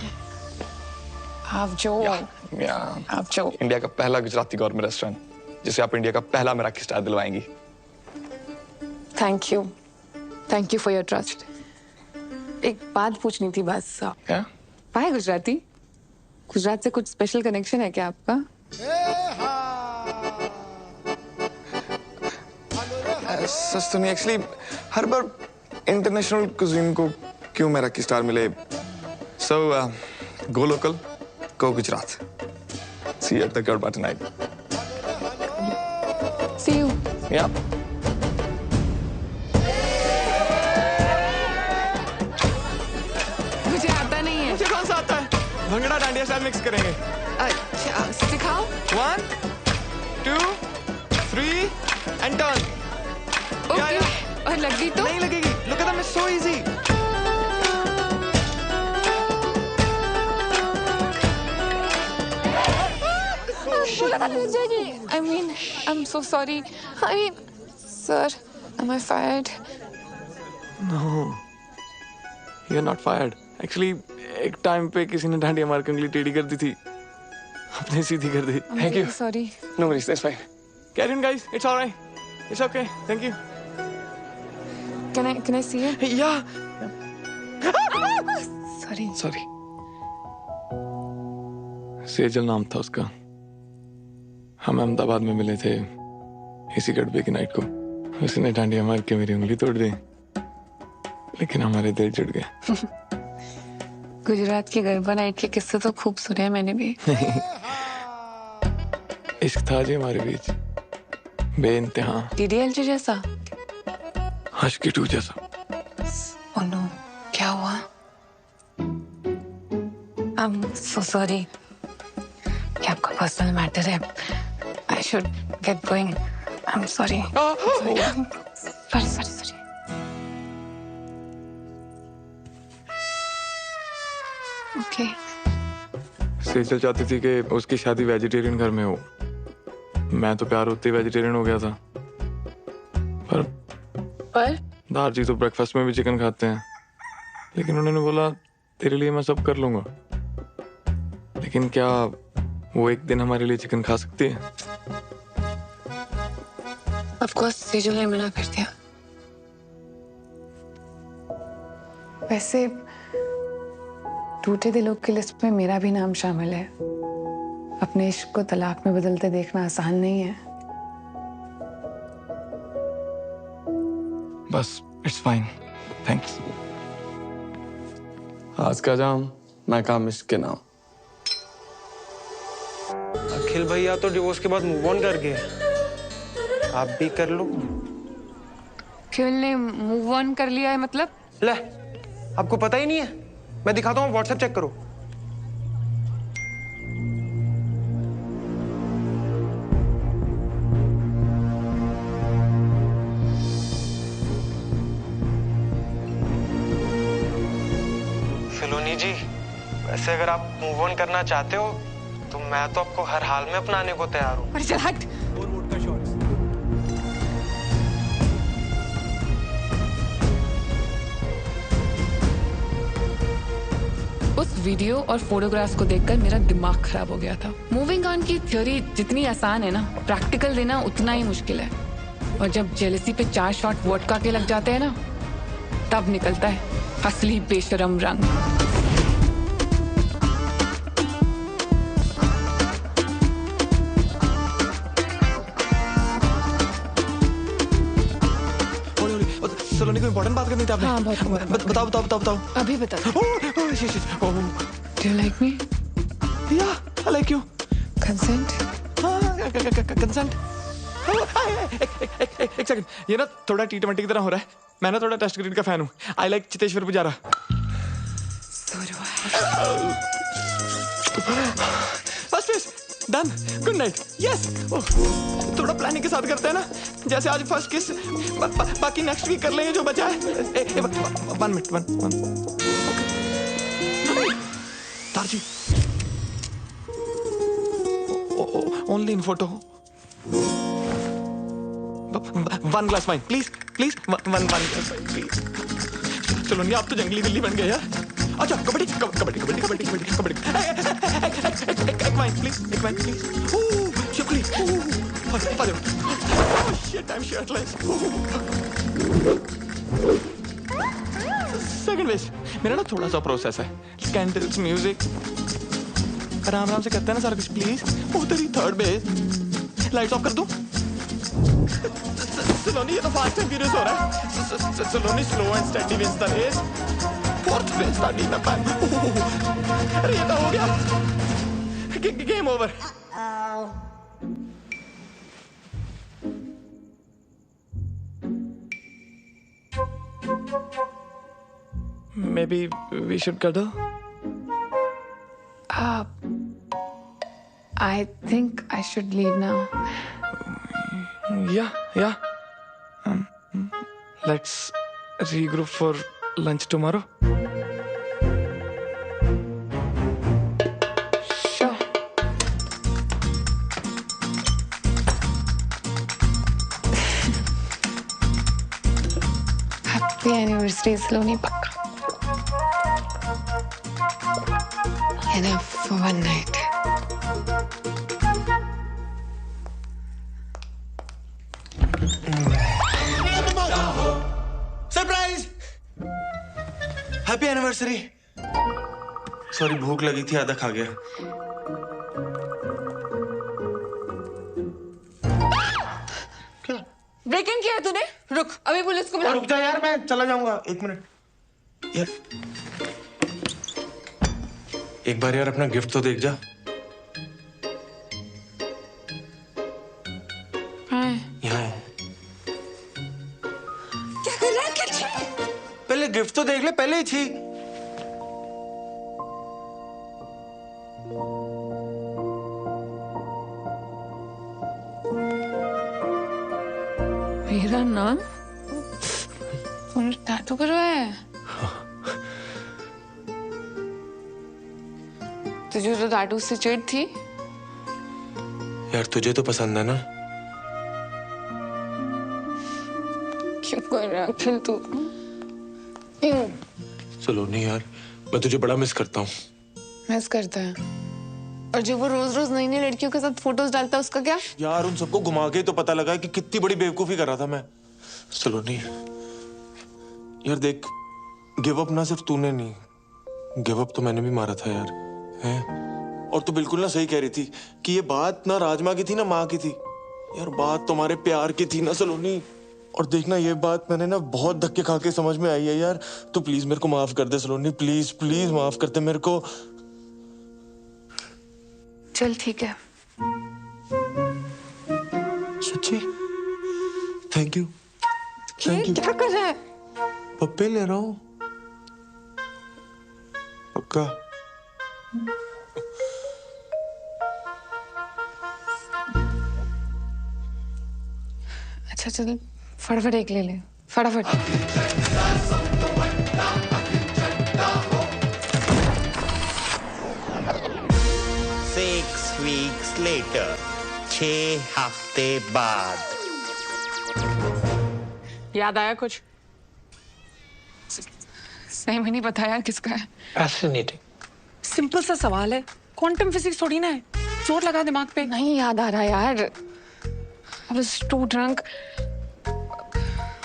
आवजो। या आवजो। इंडिया का पहला गुजराती गौरमेंट रेस्टोरेंट जिसे आप इंडिया का पहला मेराकी स्टार दिलवाएंगी। Thank you for your trust. एक बात पूछनी थी बस। क्या? पाए गुजराती? गुजरात से कुछ स्पेशल कनेक्शन है क्या आपका? सच तो नहीं, एक्चुअली हर बार इंटरनेशनल कुजीन को क्यों मेराकी स्टार मिले। So go local, go Gujarat. See you at the garba tonight. See you. Yeah. मुझे आता नहीं है। मुझे कौन सा आता है? भंगड़ा डांडिया स्टाइल मिक्स करेंगे। अच्छा, सिखाओ। 1 2 3 एंड टर्न। ओके। और लग गई तो? नहीं लगेगी। Look at that, it's so easy. I mean, I'm so sorry. I mean, sir, am I fired? No, you're not fired. Actually, एक टाइम पे किसी ने डांडिया मार के उंगली टेढ़ी कर दी थी, अपने सीधी कर दी। I'm Thank you. really sorry. No worries, that's fine. Carry on, guys. It's all right. It's okay. Thank you. Can I see it? Yeah. Sorry. Sorry. Sejal नाम था उसका। हम अहमदाबाद में मिले थे इसी गड़बे की नाइट को। उसने डांडिया मार के मेरी उंगली तोड़ दी, लेकिन हमारे दिल जुड़ गए। गुजरात की गरबा नाइट के किस्से तो खूब सुने हैं मैंने भी। इश्क था जी हमारे बीच, बेइंतहा। DDLJ जैसा? आशिकी 2 जैसा। Oh no, क्या हुआ? I'm so sorry. क्या आपका पर्सनल मैटर है? I should get going. I'm sorry. Sorry. Okay. Sejal चाहती थी कि उसकी शादी वेजिटेरियन घर में हो। मैं तो प्यार होते ही वेजिटेरियन हो गया था। पर दादाजी तो ब्रेकफास्ट में भी चिकन खाते हैं, लेकिन उन्होंने बोला तेरे लिए मैं सब कर लूंगा। लेकिन क्या वो एक दिन हमारे लिए चिकन खा सकती है? Of course, सेजल ने मना कर दिया। वैसे टूटे दिलों की लिस्ट में मेरा भी नाम शामिल है। अपने इश्क को तलाक में बदलते देखना आसान नहीं है। बस इट्स फाइन, थैंक्स। आज का जाम मैं काम इश्क के नाम। अखिल भैया तो डिवोर्स के बाद मूव ऑन कर गए, आप भी कर लो। अखिल ने मूव ऑन कर लिया है मतलब? ले, आपको पता ही नहीं है? मैं दिखाता हूँ, व्हाट्सएप चेक करो। सलोनी जी, वैसे अगर आप मूव ऑन करना चाहते हो तो मैं तो आपको हर हाल में अपनाने को तैयार हूँ। अरे चल हट। उस वीडियो और फोटोग्राफ्स को देखकर मेरा दिमाग खराब हो गया था। मूविंग ऑन की थ्योरी जितनी आसान है ना, प्रैक्टिकल देना उतना ही मुश्किल है। और जब जेलसी पे 4 शॉट वोडका के लग जाते हैं ना, तब निकलता है असली बेशरम रंग। सलोनी को इम्पोर्टेंट बात करनी थी आपने। हाँ, बहुत बताओ। अभी बता। Do you like me? Yeah, I like you. Consent? हाँ, consent. एक सेकंड, ये ना थोड़ा T20 की तरह हो रहा है। मैं ना थोड़ा टेस्ट क्रिकेट का फैन हूँ। I like Cheteshwar Pujara. First किस, डन, गुड नाइट, यस। थोड़ा प्लानिंग के साथ करते हैं ना, जैसे आज फर्स्ट किस, बाकी नेक्स्ट वीक कर लेंगे जो बचा है। 1 मिनट, 1 तारजी, only in photo. 1 glass wine please, please, 1 glass wine please. चलो नहीं, आप तो जंगली बिल्ली बन गए यार। अच्छा, कबड्डी कबड्डी कबड्डी कबड्डी कबड्डी कबड्डी। एक वाइन प्लीज, एक wine please. Shipley, shit, I am shirtless. Second base मेरा ना थोड़ा सा प्रोसेस है। कैंडल्स, म्यूजिक, आराम आराम से करते हैं ना सारा कुछ प्लीज। उधर ही थर्ड बेस, लाइट्स ऑफ कर दूं? सलोनी, ये तो फास्ट एंड फ्यूरियस हो रहा है। Saloni, slow and steady wins the race. Fourth base start नहीं कर पाया। अरे ये तो हो गया, game over. Maybe we should cuddle? I think I should leave now. Yeah. Let's regroup for lunch tomorrow. Sure. Happy anniversary, Saloni, pakka. Enough for one night. Surprise! Happy anniversary. Sorry, भूख लगी थी, आधा खा गया। Break in किया है तूने? रुक, अभी पुलिस को बुला। रुक जा यार, मैं चला जाऊंगा। 1 मिनट यार, एक बार यार अपना गिफ्ट तो देख जा। यहाँ है। क्या कर रहा है? पहले गिफ्ट तो देख ले, पहले ही छी। मेरा नाम टैटू करवाया है? तुझे तो टैटू से चिढ़ थी यार, तुझे तो पसंद है ना? क्यों कर रहा है अखिल तू? सलोनी यार, मैं तुझे बड़ा मिस करता हूँ। मिस करता है? और जो वो रोज रोज नई नई लड़कियों के साथ फोटोज डालता है, उसका क्या? यार, उन सबको घुमा के तो पता लगा कि कितनी बड़ी बेवकूफी कर रहा था मैं। सलोनी यार देख, गिव अप ना सिर्फ तूने नहीं, गिव अप तो मैंने भी मारा था यार, हैं? और तू बिल्कुल ना सही कह रही थी कि ये बात ना राजमा की थी ना माँ की थी। यार बात तुम्हारे प्यार की थी ना सलोनी। और देखना, ये बात मैंने ना बहुत धक्के खा के समझ में आई है यार। तो प्लीज मेरे को माफ कर दे सलोनी, प्लीज प्लीज माफ कर दे मेरे को। चल ठीक है। सच्ची? Thank you, thank you. क्या कर रहा है? पप्पे ले रहा हूँ, पक्का। अच्छा चल, फटाफट एक ले ले, फटाफट। 6 weeks later, 6 हफ्ते बाद। याद आया कुछ? सही में नहीं पता यार किसका है। Fascinating. सिंपल सा सवाल है, क्वांटम फिजिक्स थोड़ी ना है। जोर लगा दिमाग पे। नहीं याद आ रहा यार, I was too drunk.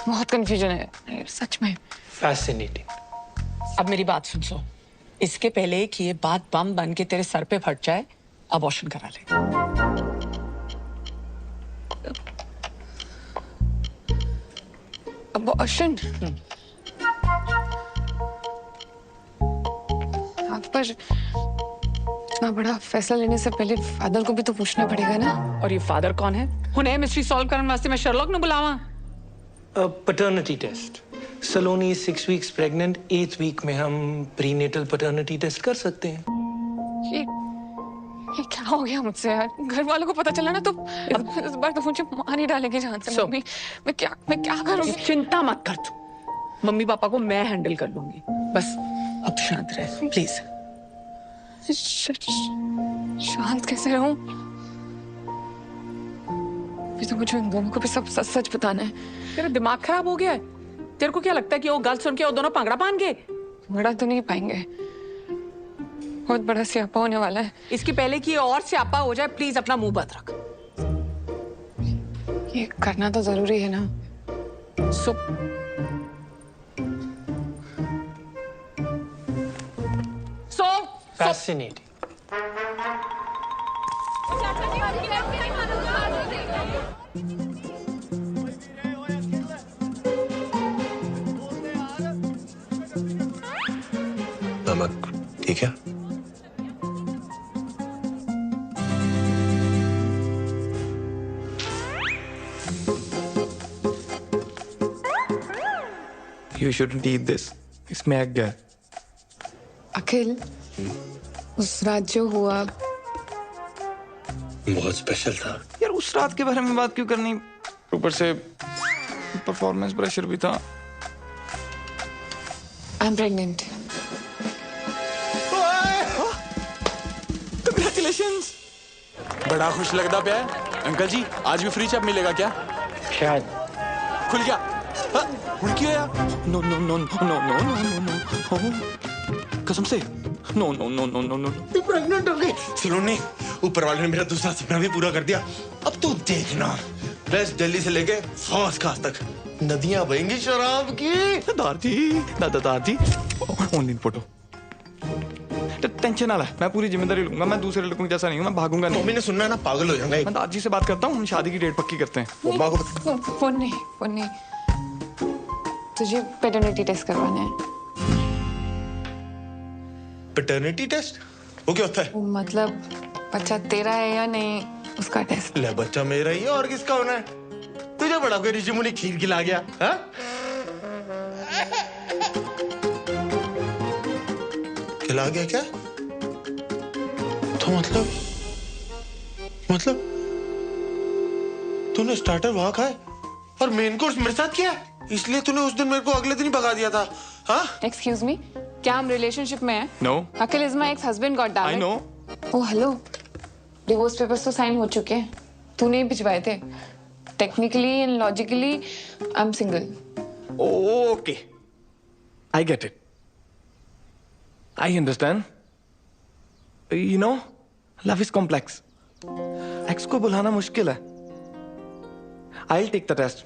बहुत कंफ्यूजन है सच में। Fascinating. अब मेरी बात सुन। इसके पहले कि ये बात बम बन के तेरे सर पे फट जाए, अबॉर्शन करा ले। अबॉर्शन? पर इतना बड़ा फैसला लेने से पहले फादर को भी तो पूछना पड़ेगा ना। और ये फादर कौन है? हुने मिस्ट्री सॉल्व करने वास्ते मैं शर्लॉक ने बुलावा। Paternity test. Saloni 6 weeks pregnant, 8th week में हम प्रीनेटल पैटर्निटी टेस्ट कर सकते हैं। ये क्या हो गया मुझसे यार? घर वालों को पता चला ना तो इस बार तो मुझे मार नहीं डालेंगे जान से। मम्मी मैं क्या करूँगी? चिंता मत कर तू, मम्मी पापा को मैं हैंडल कर लूंगी। बस अब शांत रह प्लीज। शांत कैसे रहूं? अभी तो मुझे उन दोनों को भी सब सच सच बताना है। तेरा दिमाग खराब हो गया है? तेरे को क्या लगता है कि वो गल सुन के वो दोनों पांगड़ा पान गए? बड़ा तो नहीं पाएंगे, बहुत बड़ा स्यापा होने वाला है। इसकी पहले कि और स्यापा हो जाए प्लीज अपना मुंह बंद रख। ये करना तो जरूरी है ना। Fascinating. नमक ठीक है? You shouldn't eat this. इसमें एग है। अखिल, उस रात जो हुआ बहुत स्पेशल था यार। उस रात के बारे में बात क्यों करनी? ऊपर से परफॉर्मेंस प्रेशर भी था। I am pregnant. Congratulations! बड़ा खुश लगता पे अंकल जी, आज भी फ्री चप मिलेगा क्या? शायद। खुल गया। खुल गया। No no no no no no no no, कसम से no no no no no no. तू प्रेग्नेंट हो गई। सलोनी, ऊपर वाले ने मेरा दूसरा सपना भी पूरा कर दिया। अब तू देखना, वेस्ट दिल्ली से लेके फर्स्ट क्लास तक नदियां बहेंगी शराब की। दादाजी ऑनलाइन फोटो। टेंशन ना ले, मैं पूरी जिम्मेदारी लूंगा। मैं दूसरे लड़कों जैसा नहीं हूँ, मैं भागूंगा नहीं। मम्मी ने सुनना है ना, पागल हो जाऊंगा। मैं दादी से बात करता हूँ, हम शादी की डेट पक्की करते हैं। मम्मा को फोन नहीं, तुझे पैटर्निटी टेस्ट करवाना है। Paternity test? वो क्या होता है? मतलब बच्चा तेरा है या नहीं उसका टेस्ट। ले, बच्चा मेरा ही है और किसका होना है? तुझे बड़ा कोई ऋषि मुनि खीर खिला गया? हाँ? खिला गया क्या? तो मतलब तूने स्टार्टर वहां खाए और मेन कोर्स मेरे साथ किया, इसलिए तूने उस दिन मेरे को अगले दिन ही भगा दिया था। हाँ? एक्सक्यूज मी, क्या हम रिलेशनशिप में हैं? No. Akhil is my ex husband, god damn it. I know. Oh hello, divorce papers तो साइन हो चुके हैं, तूने ही भिजवाए थे। Technically and logically I am single. Okay, I get it, I understand. You know, love is complex. Ex को बुलाना मुश्किल है। I'll take the test.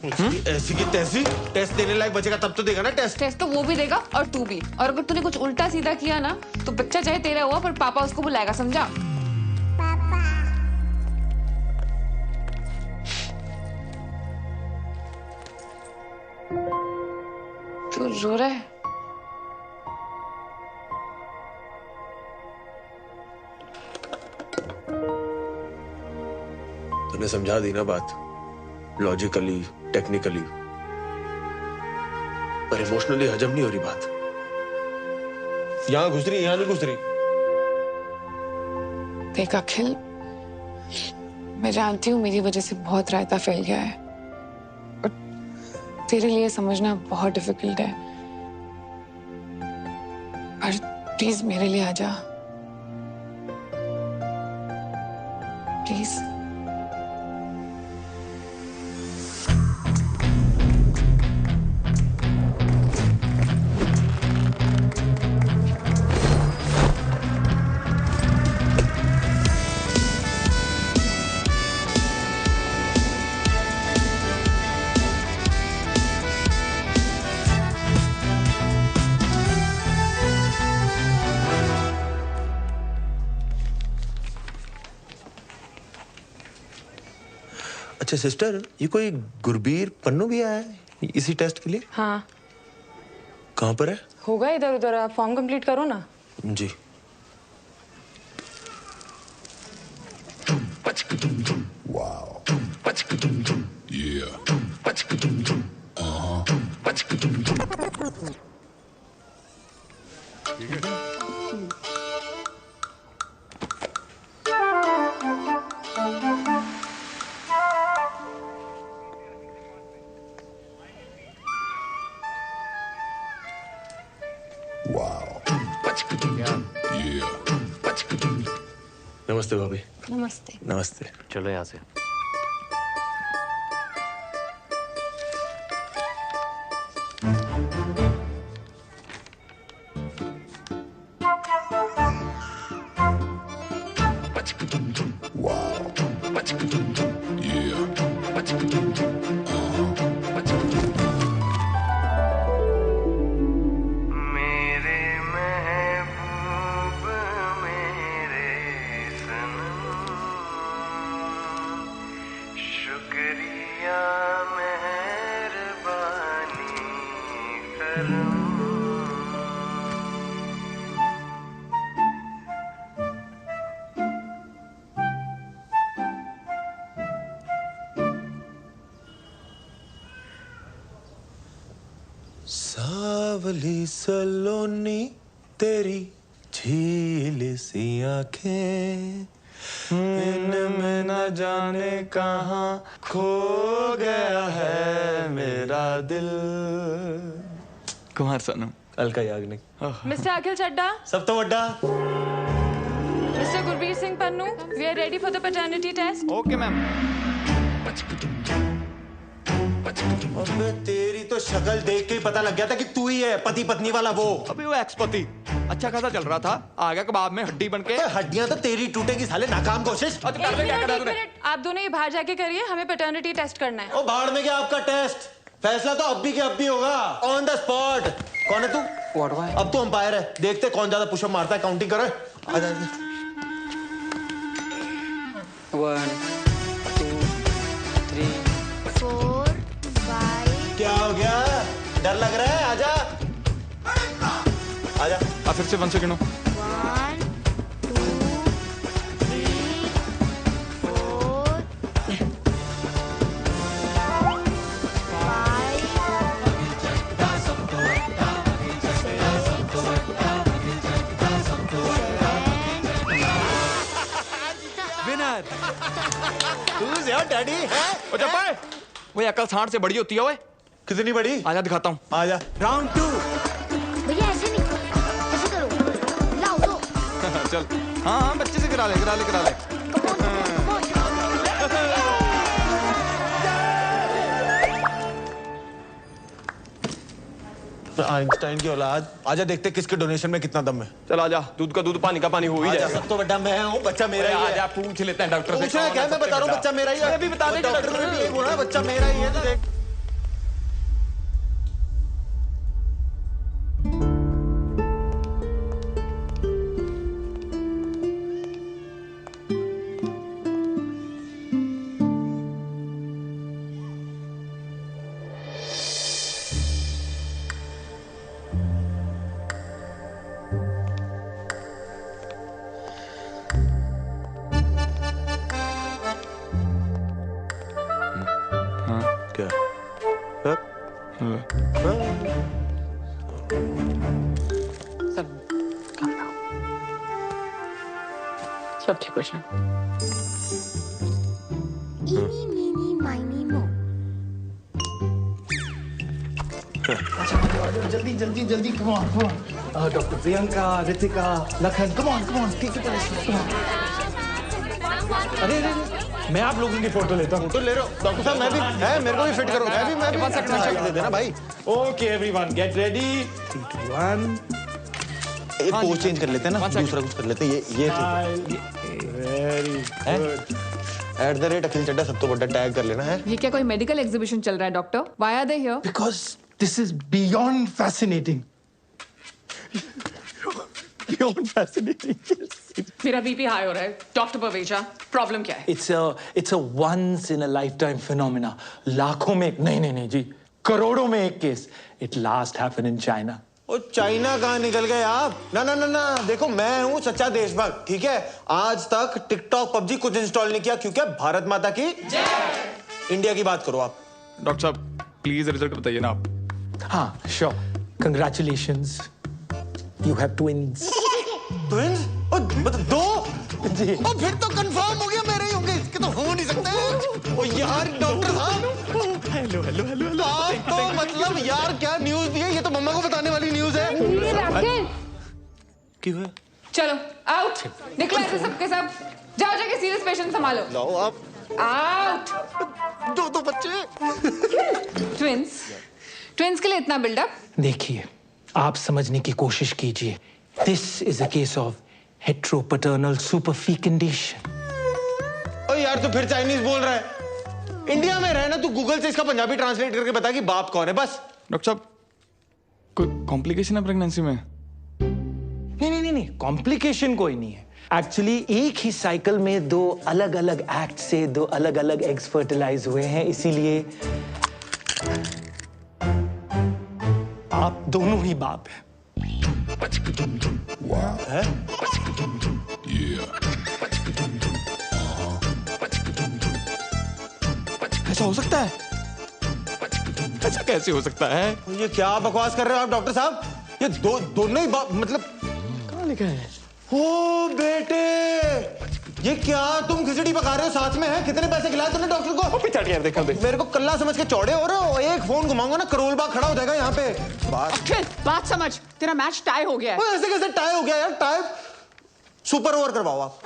ऐसी की तैसी टेस्ट देने लायक बचेगा तब तो देगा ना टेस्ट। टेस्ट तो वो भी देगा और तू भी। और अगर तूने कुछ उल्टा सीधा किया ना तो बच्चा चाहे तेरा हुआ पर पापा उसको बुलाएगा, समझा? तू रो रहा है? तूने समझा दी ना बात, लॉजिकली टेक्निकली, पर इमोशनली हजम नहीं हो रही बात। यहां घुस रही, यहां नहीं घुस रही। देख अखिल, मैं जानती हूँ मेरी वजह से बहुत रायता फैल गया है और तेरे लिए समझना बहुत डिफिकल्ट है, पर प्लीज मेरे लिए आ जा, प्लीज। अच्छा सिस्टर, ये कोई गुरबीर पन्नू भी आया है इसी टेस्ट के लिए? हाँ। कहाँ पर है? होगा इधर उधर, आप फॉर्म कंप्लीट करो ना। जी। नमस्ते भाभी। नमस्ते। नमस्ते। चलो यहाँ से। सावली सलोनी तेरी झील सी आंखें, इनमें न जाने कहाँ खो गया है मेरा दिल। कुमार सानू कल का याग्निक। मिस्टर अखिल चड्डा, सब तो वड्डा। Mister Gurbir Singh Pannu, we are ready for the paternity test. Okay ma'am. अबे तेरी तो शक्ल देख के ही पता लग गया था कि तू ही है पति पत्नी वाला वो। अभी वो एक्स पति अच्छा खासा चल रहा था, आ गया कबाब में हड्डी बनके। हड्डियां तो तेरी टूटेगी साले, नाकाम कोशिश। एक मिनट, आप दोनों ये बाहर जाके करिए, हमें पैटर्निटी टेस्ट करना है। ओ बाहर में क्या आपका टेस्ट? फैसला तो अब भी के अब भी होगा, ऑन द स्पॉट। कौन है तू? अब तू अंपायर है, देखते कौन ज्यादा पुशअप मारता है, काउंटिंग करो। आजा 1 2 3 4 5। क्या हो गया? डर लग रहा है? आजा आजा। फिर से 1 से गिनो। 1 2 3 4 विनर। तू यार डैडी है? ओ चप्पा, वो अकल सांड से बड़ी होती है। ओए कितनी बड़ी? आजा दिखाता हूँ। आजा। राउंड 2। भैया ऐसे नहीं, ऐसे करो, लाओ दो। चल हाँ हाँ बच्चे से करा ले। आइंस्टाइन की औलाद। आजा देखते किसके डोनेशन में कितना दम है। चल आजा, दूध का दूध पानी का पानी हो ही जाएगा। सब तो बड़ा मैं हूँ, बच्चा मेरा ही है। आजा पूछ लेते हैं डॉक्टर से। पूछना क्या? मैं बता रहा हूँ बच्चा मेरा ही है। अभी बता दे। डॉक्टर ने भी यही बोला, बच्चा मेरा ही है। तो देख सब ठीक हो जाए। इनी मीनी माइनी मो। जल्दी come on doctor Priyanka, Ritika, Lakhan, come on ठीक है। अरे मैं आप लोगों की फोटो लेता हूँ। फोटो ले रहे हो? डॉक्टर साहब मैं भी है, मेरे को भी फिट करो। मैं भी दे देना भाई। Okay everyone get ready. 3 2 1। एक पोज चेंज कर लेते हैं ना, दूसरा कुछ कर लेते हैं। ये वेरी गुड। @ अखिल चड्डा सब तो बड़ा टैग कर लेना है। ये क्या कोई मेडिकल एग्जीबिशन चल रहा है doctor? Why are they here? Because this is beyond fascinating. Beyond fascinating. मेरा बीपी हाई हो रहा है। डॉक्टर पवेजा, प्रॉब्लम क्या है? It's a once in a lifetime phenomena. लाखों में एक नहीं जी, करोड़ों में एक case. It last happen in China. ओ चाइना कहाँ निकल गए आप? ना ना ना ना, देखो मैं हूँ सच्चा देशभक्त, ठीक है? आज तक टिकटॉक पबजी कुछ इंस्टॉल नहीं किया क्योंकि भारत माता की जय। इंडिया की बात करो आप। डॉक्टर साहब प्लीज रिजल्ट बताइए ना आप। हाँ sure, congratulations, you have twins. Twins? दो? जी। और फिर तो कंफर्म हो गया मेरे ही होंगे, इसके तो हो नहीं सकते। ओ यार डॉक्टर साहब, हेलो हेलो हेलो हेलो। आप तो मतलब यार क्या न्यूज़ दी है, ये तो मम्मा को बताने वाली न्यूज़ है। क्यों है? चलो आउट, निकलो ऐसे सबके सब, जाओ जाके सीरियस पेशेंट संभालो। लाओ आप। आउट। दो बच्चे। ट्विंस, ट्विंस के लिए इतना बिल्डअप? देखिए, आप समझने की कोशिश कीजिए। This is a case of heteropaternal superfecundation. ओ यार तू फिर चाइनीज बोल रहा है। इंडिया में रहे ना, तू गूगल से इसका पंजाबी ट्रांसलेट करके बता कि बाप कौन है बस। डॉक्टर साहब कोई कॉम्प्लिकेशन है प्रेगनेंसी में? नहीं, कॉम्प्लिकेशन कोई नहीं है। एक्चुअली एक ही साइकिल में दो अलग अलग एक्ट से दो अलग अलग एग्स फर्टिलाइज हुए हैं, इसीलिए आप दोनों ही बाप हैं। ऐसा हो सकता है? ऐसा कैसे हो सकता है? ये क्या बकवास कर रहे हो आप डॉक्टर साहब? ये दोनों ही मतलब कहाँ लिखा है? ओ बेटे, ये क्या तुम खिचड़ी पका रहे हो साथ में है? कितने पैसे खिलाए तुमने डॉक्टर को? पिछाड़ यार देखा दे। मेरे को कल्ला समझ के चौड़े हो रहे हो। एक फोन घुमाऊंगा ना करोल बाग खड़ा हो जाएगा यहाँ पे। बात समझ, तेरा मैच टाई हो गया है। ऐसे कैसे टाई हो गया यार? टाई सुपर ओवर करवाओ आप।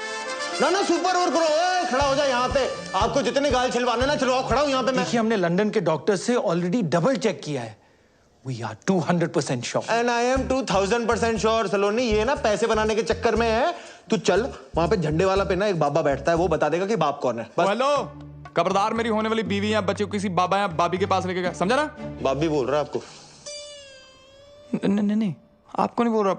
ना सुपर ओवर करो, खड़ा हो जाए यहाँ पे। आपको जितने गाल छिलवाने ना छिलवाओ, खड़ा हूँ यहाँ पे मैं। देखिए, हमने लंदन के डॉक्टर से ऑलरेडी डबल चेक किया है। We are 200% sure. And I am 2000% sure सलोनी, ये ना पैसे बनाने के चक्कर में है। तू चल वहाँ पे झंडे वाला पे ना एक बाबा बैठता है, वो बता देगा कि बाप कौन है। बस। हेलो, खबरदार मेरी होने वाली बीवी या बच्चे को किसी बाबा या बाबी के पास लेके गया, समझा ना? बाप भी बोल रहा है आपको? नहीं, आपको नहीं बोल रहा,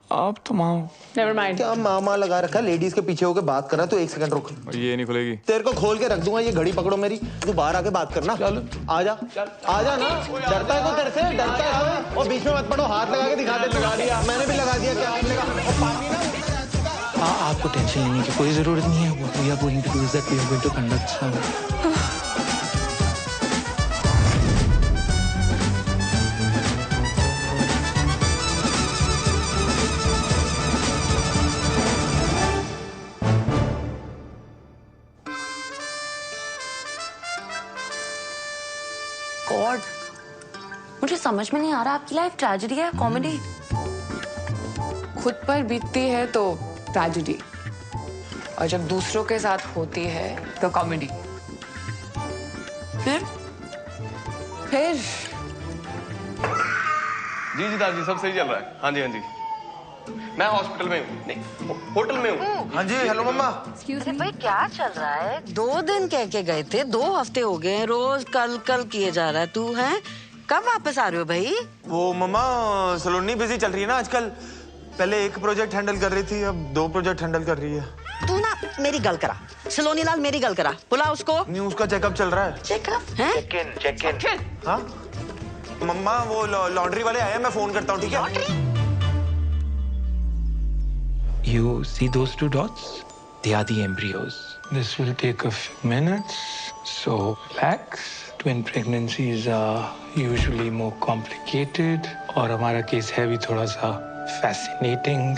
आप तो माँ हो। Never mind. क्या मामा लगा रखा है? लेडीज के पीछे होके बात कर रहा है, तो एक सेकंड रुक। ये नहीं खुलेगी। तेरे को खोल के रख दूंगा, ये घड़ी पकड़ो मेरी, तू बाहर आके बात करना। चल आजा ना। डरता है तो तेरे से? डरता है? और बीच में मत पड़ो, हाथ लगा के दिखा दे। लगा दिया मैंने भी, लगा दिया। क्या आपने कहा? और पानी ना। आपको टेंशन लेने की कोई जरूरत नहीं है। What we are going to do is that we are going to conduct some God, मुझे समझ में नहीं आ रहा आपकी लाइफ ट्रेजेडी है कॉमेडी? खुद पर बीतती है तो ट्रेजेडी, और जब दूसरों के साथ होती है तो कॉमेडी। फिर जी दादी सब सही चल रहा है। हाँ जी मैं हॉस्पिटल में हूँ, नहीं होटल में हूँ। हाँ जी हेलो मम्मा। भाई क्या चल रहा है? 2 दिन कह के गए थे, 2 हफ्ते हो गए, रोज कल किए जा रहा है। तू है कब वापस आ रहे हो भाई? वो मम्मा सलोनी बिजी चल रही है ना आजकल। पहले एक प्रोजेक्ट हैंडल कर रही थी, अब 2 प्रोजेक्ट हैंडल कर रही है। तू ना मेरी गल करा, सलोनी लाल मेरी गल करा, बुला उसको। नहीं, उसका चेकअप चल रहा है। चेकअप है? Check in. हाँ मम्मा, वो लॉन्ड्री वाले आए, मैं फोन करता हूँ, ठीक है? You see those 2 dots? They are the embryos. This will take a few minutes, so relax. Twin pregnancies are usually more complicated, और हमारा केस है भी थोड़ा सा fascinating.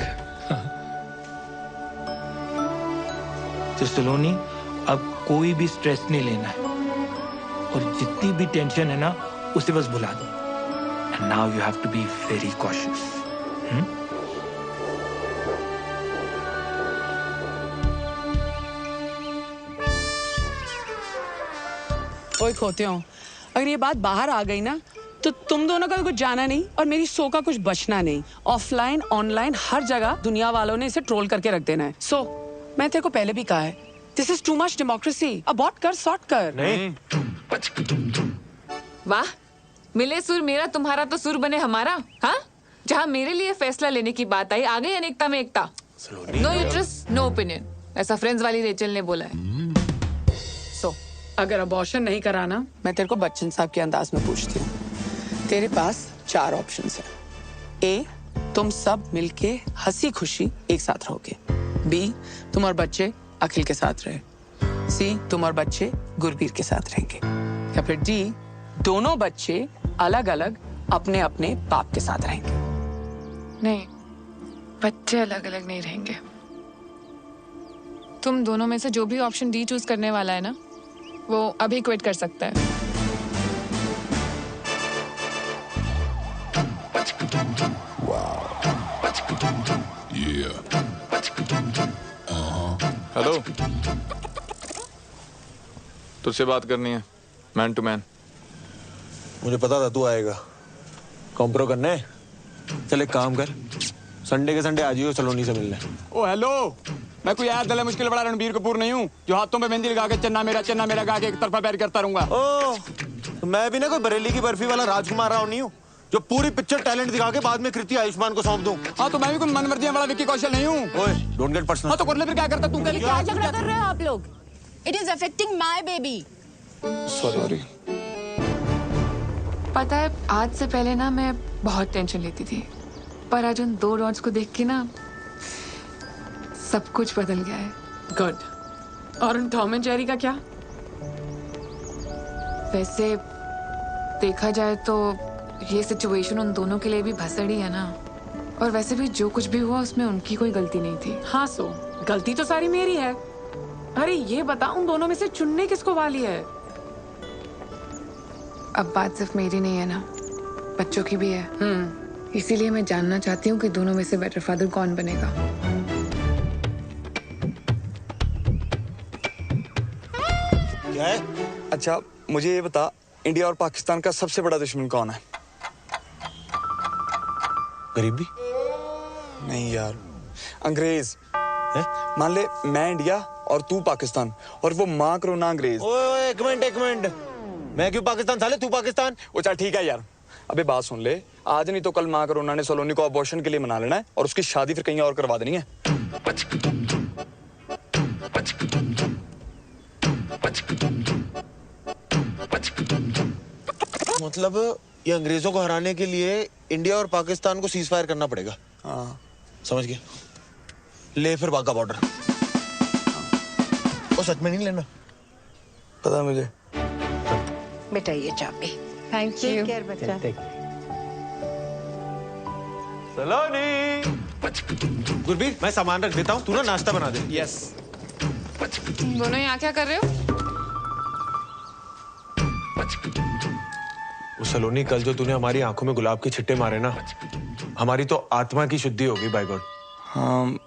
तो सलोनी, अब कोई भी स्ट्रेस नहीं लेना है, और जितनी भी टेंशन है ना उसे बस भुला दो। And now you have to be very cautious. ओए खोते हो, अगर ये बात बाहर आ गई ना तो तुम दोनों का कुछ जाना नहीं और मेरी सो का कुछ बचना नहीं। ऑफलाइन ऑनलाइन हर जगह दुनिया वालों ने इसे ट्रोल करके रख देना है। सो मैं तेरे को पहले भी कहा है, this is too much democracy. Abort कर, सॉर्ट कर। नहीं। वाह, मिले सुर मेरा तुम्हारा तो सुर बने हमारा। हाँ, जहाँ मेरे लिए फैसला लेने की बात आई, आ गई अनेकता में एकता। नो यूट्रस नो ओपिनियन, ऐसा फ्रेंड्स वाली रेचल ने बोला है। अगर अबॉर्शन नहीं कराना, मैं तेरे को बच्चन साहब के अंदाज में पूछती हूँ। तेरे पास 4 ऑप्शंस हैं। ए, तुम सब मिलके हंसी खुशी एक साथ रहोगे। बी, तुम और बच्चे अखिल के साथ रहे। सी, तुम और बच्चे गुरबीर के साथ रहेंगे। या फिर डी, दोनों बच्चे अलग अलग अपने अपने बाप के साथ रहेंगे। नहीं, बच्चे अलग अलग नहीं रहेंगे। तुम दोनों में से जो भी ऑप्शन डी चूज करने वाला है ना, वो अभी क्विट कर सकता है। हेलो, तुझसे बात करनी है, मैन टू मैन। मुझे पता था तू आएगा। कॉम्प्रो करना है? चल एक काम कर, संडे के संडे आ जाइयो सलोनी से मिलने। ओ हेलो, मैं कोई यार गले मुश्किल बड़ा रणबीर कपूर नहीं हूँ जो हाथों पे मेहंदी लगा के चन्ना मेरा गा के एक तरफा पैर करता रहूंगा। ओ, तो मैं भी ना कोई बरेली की बर्फी वाला राजकुमार राव नहीं हूँ जो पूरी पिक्चर टैलेंट दिखा के बाद में कृति आयुष्मान को सौंप दूं। हाँ, तो मैं भी कोई मनमर्जी वाला विक्की कौशल नहीं हूँ। ओए, डोंट गेट पर्सनल। हाँ, तो कर ले फिर, क्या करता तू? क्या झगड़ा कर रहे हो आप लोग? It is affecting my baby. Sorry. पता है, आज से पहले ना मैं बहुत टेंशन लेती थी, पर आज उन 2 डॉट्स को देख के ना सब कुछ बदल गया है। गुड। और उन टॉम एंड जेरी का क्या? वैसे देखा जाए तो ये सिचुएशन उन दोनों के लिए भी भसड़ी है ना। और वैसे भी जो कुछ भी हुआ उसमें उनकी कोई गलती नहीं थी। हाँ, सो गलती तो सारी मेरी है। अरे ये बता, उन दोनों में से चुनने किसको वाली है? अब बात सिर्फ मेरी नहीं है ना, बच्चों की भी है। इसीलिए मैं जानना चाहती हूँ कि दोनों में से बेटर फादर कौन बनेगा। क्या है? अच्छा, मुझे ये बता, इंडिया और पाकिस्तान का सबसे बड़ा दुश्मन कौन है? गरीबी? नहीं यार, अंग्रेज। मान ले मैं इंडिया और तू पाकिस्तान, और वो माँ करोना अंग्रेज। ओए, एक मिनट। मैं क्यों पाकिस्तान साले, तू पाकिस्तान? ओ चल ठीक है यार। अबे बात सुन ले, आज नहीं तो कल माँ करोना ने सलोनी को अबॉर्शन के लिए मना लेना है और उसकी शादी फिर कहीं और करवा देनी है। मतलब ये अंग्रेजों को हराने के लिए इंडिया और पाकिस्तान को सीज फायर करना पड़ेगा। हाँ, समझ गया। ले फिर वाघा बॉर्डर। वो सच में नहीं लेना? पता है मुझे। बेटा ये चाबी। Thank you. टेक केयर बच्चा। सलोनी। गुरबीर, मैं सामान रख देता हूँ, तू ना नाश्ता बना दे। यस। तुम दोनों यहाँ क्या कर रहे हो? वो सलोनी, कल जो तूने हमारी आंखों में गुलाब के छिट्टे मारे ना, हमारी तो आत्मा की शुद्धि होगी बाय गॉड। हाँ,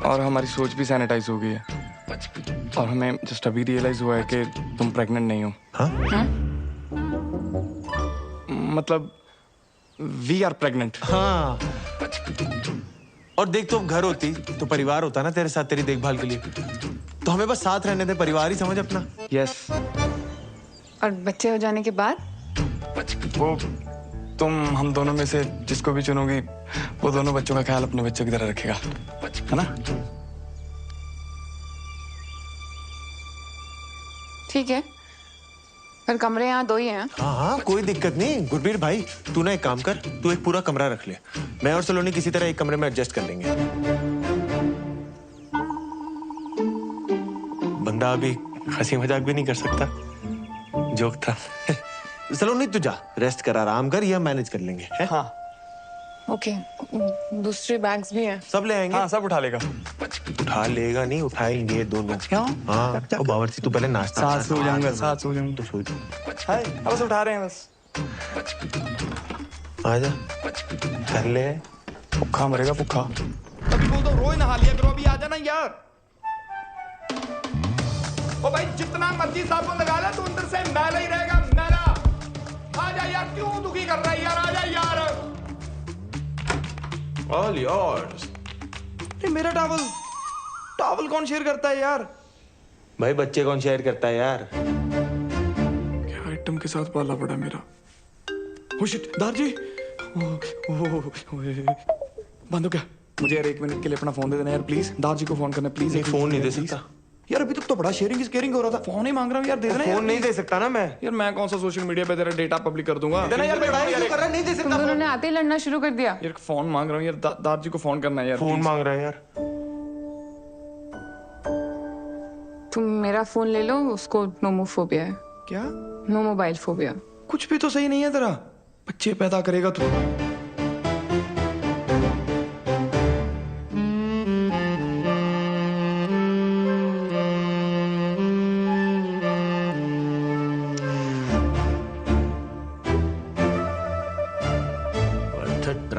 और हमारी सोच भी सैनिटाइज हो गई है। और हमें जस्ट अभी रियलाइज हुआ है कि तुम प्रेग्नेंट नहीं हो। हाँ? मतलब वी आर प्रेग्नेंट। हाँ। और देख, तो घर होती तो परिवार होता ना तेरे साथ, तेरी देखभाल के लिए। तो हमें बस साथ रहने दे, परिवार ही समझ अपना। यस। और बच्चे हो जाने के बाद? वो तुम हम दोनों में से जिसको भी चुनोगी, वो दोनों बच्चों का ख्याल अपने बच्चों की तरह रखेगा, है ना? ठीक है, पर कमरे यहाँ 2 ही हैं। हाँ, कोई दिक्कत नहीं। गुरबीर भाई, तू ना एक काम कर, तू एक पूरा कमरा रख ले। मैं और सलोनी किसी तरह एक कमरे में एडजस्ट कर लेंगे। बंदा अभी हंसी मजाक भी नहीं कर सकता, जोक था। सलोनी तू जा, रेस्ट कर, आराम कर, ये हम मैनेज कर लेंगे। है? हाँ। ओके, दूसरे बैग्स भी हैं। सब ले आएंगे। हाँ, सब उठा लेगा। उठा लेगा नहीं, उठाएंगे दोनों। क्यों? हाँ, तो बावर्ची तू पहले नाश्ता। साथ सो जाऊंगा, साथ सो जाऊंगा। तो सो जा। हाय, बस उठा रहे हैं बस। आजा, कर ले। भूखा मरेगा, भूखा। अभी बोल दो, रोज नहा लिया करो, अभी आ जाना यार। ओ भाई, जितना मर्जी साबुन लगा ले, तू अंदर से मैला ही रहेगा, मैला। आजा यार, क्यों दुखी कर रहा है यार? आजा यार। All yours. मेरा टॉवल कौन शेयर करता है यार? भाई, बच्चे कौन शेयर करता है यार? क्या आइटम के साथ पाला पड़ा मेरा। ओ शिट, दारजी। बंद हो क्या? मुझे यार 1 मिनट के लिए अपना फोन दे देना यार प्लीज। दारजी को फोन करना प्लीज। एक फोन नहीं दे सकता यार अभी तक तो बड़ा शेयरिंग इज केयरिंग हो रहा था। फोन ही मांग रहा हूँ यार, दे देना। फोन नहीं दे सकता ना मैं। यार मैं कौन सा सोशल मीडिया पे तेरा डेटा पब्लिक कर दूंगा। देना यार, लड़ाई क्यों कर रहा है? नहीं दे सकता। तुम दोनों ने आते ही लड़ना शुरू कर दिया। यार फोन मांग रहा हूँ यार, दादाजी को फोन करना है यार। फोन मांग रहा है यार। तुम मेरा फोन ले लो, उसको नोमोफोबिया है। क्या? No mobile phobia. कुछ भी तो सही नहीं है तेरा। बच्चे पैदा करेगा तू।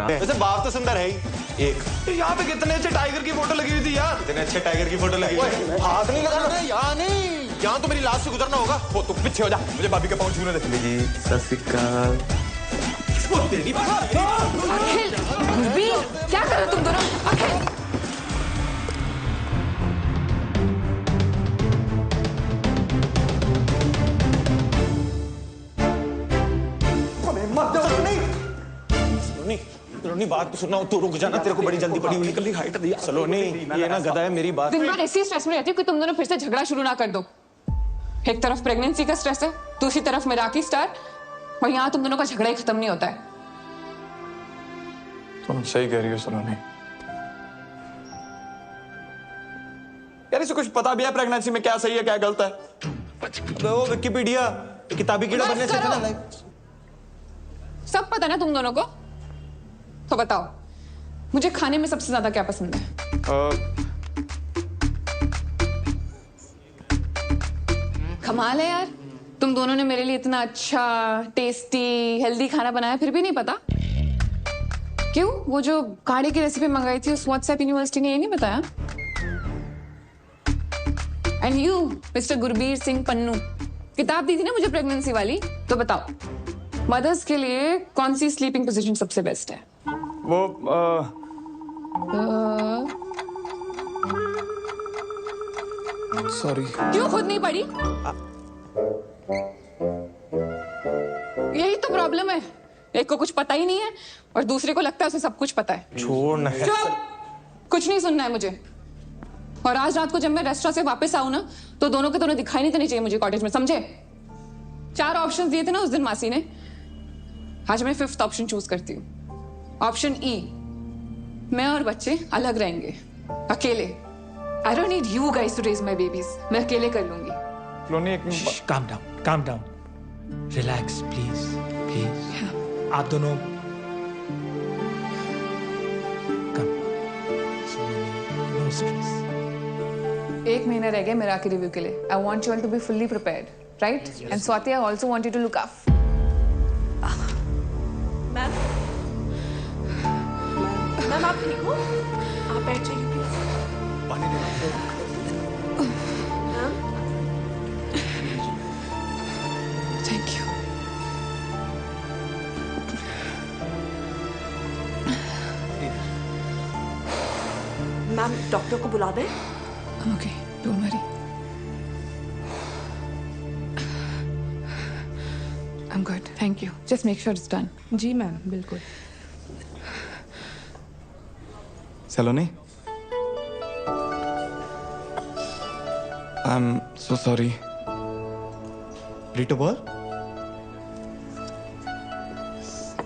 वैसे बाप तो सुंदर है ही। एक यहाँ पे कितने अच्छे टाइगर की फोटो लगी हुई थी यार। कितने अच्छे टाइगर की फोटो लगी हुई। हाथ नहीं लगाना यहाँ नहीं, यहाँ तो मेरी लाश से गुजरना होगा। वो तू पीछे हो जा, मुझे भाभी का पाँव छूने दे। जी सत श्री अकाल। अखिल, गुरबीर, क्या कर रहे हो तुम दोनों? अखिल सलोनी बात तो सुनना, तू रुक जाना, तेरे को बड़ी जल्दी पड़ी हुई निकलनी हाइट दिया। सलोनी ये ना गधा है, मेरी बात। दिन भर ऐसी स्ट्रेस में रहती हूँ कि तुम दोनों फिर से झगड़ा शुरू ना कर दो। एक तरफ प्रेगनेंसी का स्ट्रेस है, दूसरी तरफ मिराकी स्टार, और यहाँ तुम दोनों का झगड़ा ही खत्म नहीं होता है। तुम सही कह रही हो सलोनी। यार इसे कुछ पता भी है प्रेगनेंसी में क्या सही है क्या गलत है? वो विकिपीडिया किताबी कीड़ा बनने से ना। सब पता ना तुम दोनों को? तो बताओ, मुझे खाने में सबसे ज्यादा क्या पसंद है? कमाल है यार, तुम दोनों ने मेरे लिए इतना अच्छा, टेस्टी, हेल्दी खाना बनाया, फिर भी नहीं पता। क्यों? वो जो काढ़े की रेसिपी मंगाई थी उस व्हाट्सएप यूनिवर्सिटी ने ये नहीं बताया? And you mister Gurbir Singh Pannu, किताब दी थी ना मुझे प्रेगनेंसी वाली, तो बताओ मदर्स के लिए कौन सी स्लीपिंग पोजीशन सबसे बेस्ट है? वो सॉरी। क्यों खुद नहीं पढ़ी? यही तो प्रॉब्लम है, एक को कुछ पता ही नहीं है और दूसरे को लगता है उसे सब कुछ पता है। छोड़ ना। चुप, कुछ नहीं सुनना है मुझे। और आज रात को जब मैं रेस्टोरेंट से वापस आऊं ना, तो दोनों के दोनों दिखाई नहीं देने चाहिए मुझे कॉटेज में, समझे? 4 ऑप्शंस दिए थे ना उस दिन मासी ने, आज मैं 5th ऑप्शन चूज करती हूँ। ऑप्शन ई, मैं और बच्चे अलग रहेंगे, अकेले। I don't need you guys to raise my babies, मैं अकेले कर लूंगी। Calm down, calm down. Relax, please, please. आप दोनों come. No stress. 1 महीना रह गया मेरा रिव्यू के लिए। I want you all to be fully prepared, right? And Swati, I also want you to look up. Ma'am आप ठीक हो? आप बैठ जाइए प्लीज। पानी दे। Thank you. मैम डॉक्टर को बुला दें? Okay, don't worry. I am good, thank you. Just make sure it's done. जी मैम, बिल्कुल। Saloni, I am so sorry. रिटो बोल।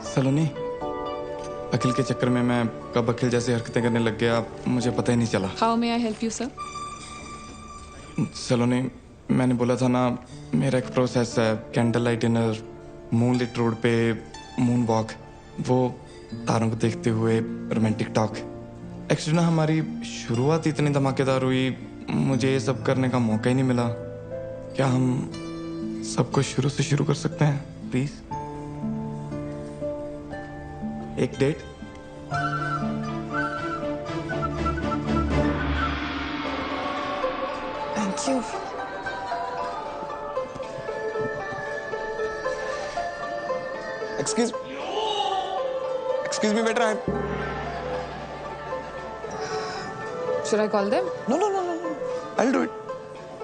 सलोनी, अखिल के चक्कर में मैं कब अखिल जैसी हरकतें करने लग गया मुझे पता ही नहीं चला। How may I help you sir? Saloni, मैंने बोला था ना, मेरा एक प्रोसेस है, candle light dinner, moonlit road पे मून वॉक, वो तारों को देखते हुए रोमांटिक टॉक। एक्चुअली ना हमारी शुरुआत इतनी धमाकेदार हुई, मुझे ये सब करने का मौका ही नहीं मिला। क्या हम सब कुछ शुरू से शुरू कर सकते हैं प्लीज? एक date? Thank you. Excuse me, waiter. Should I call them? No. I'll do it.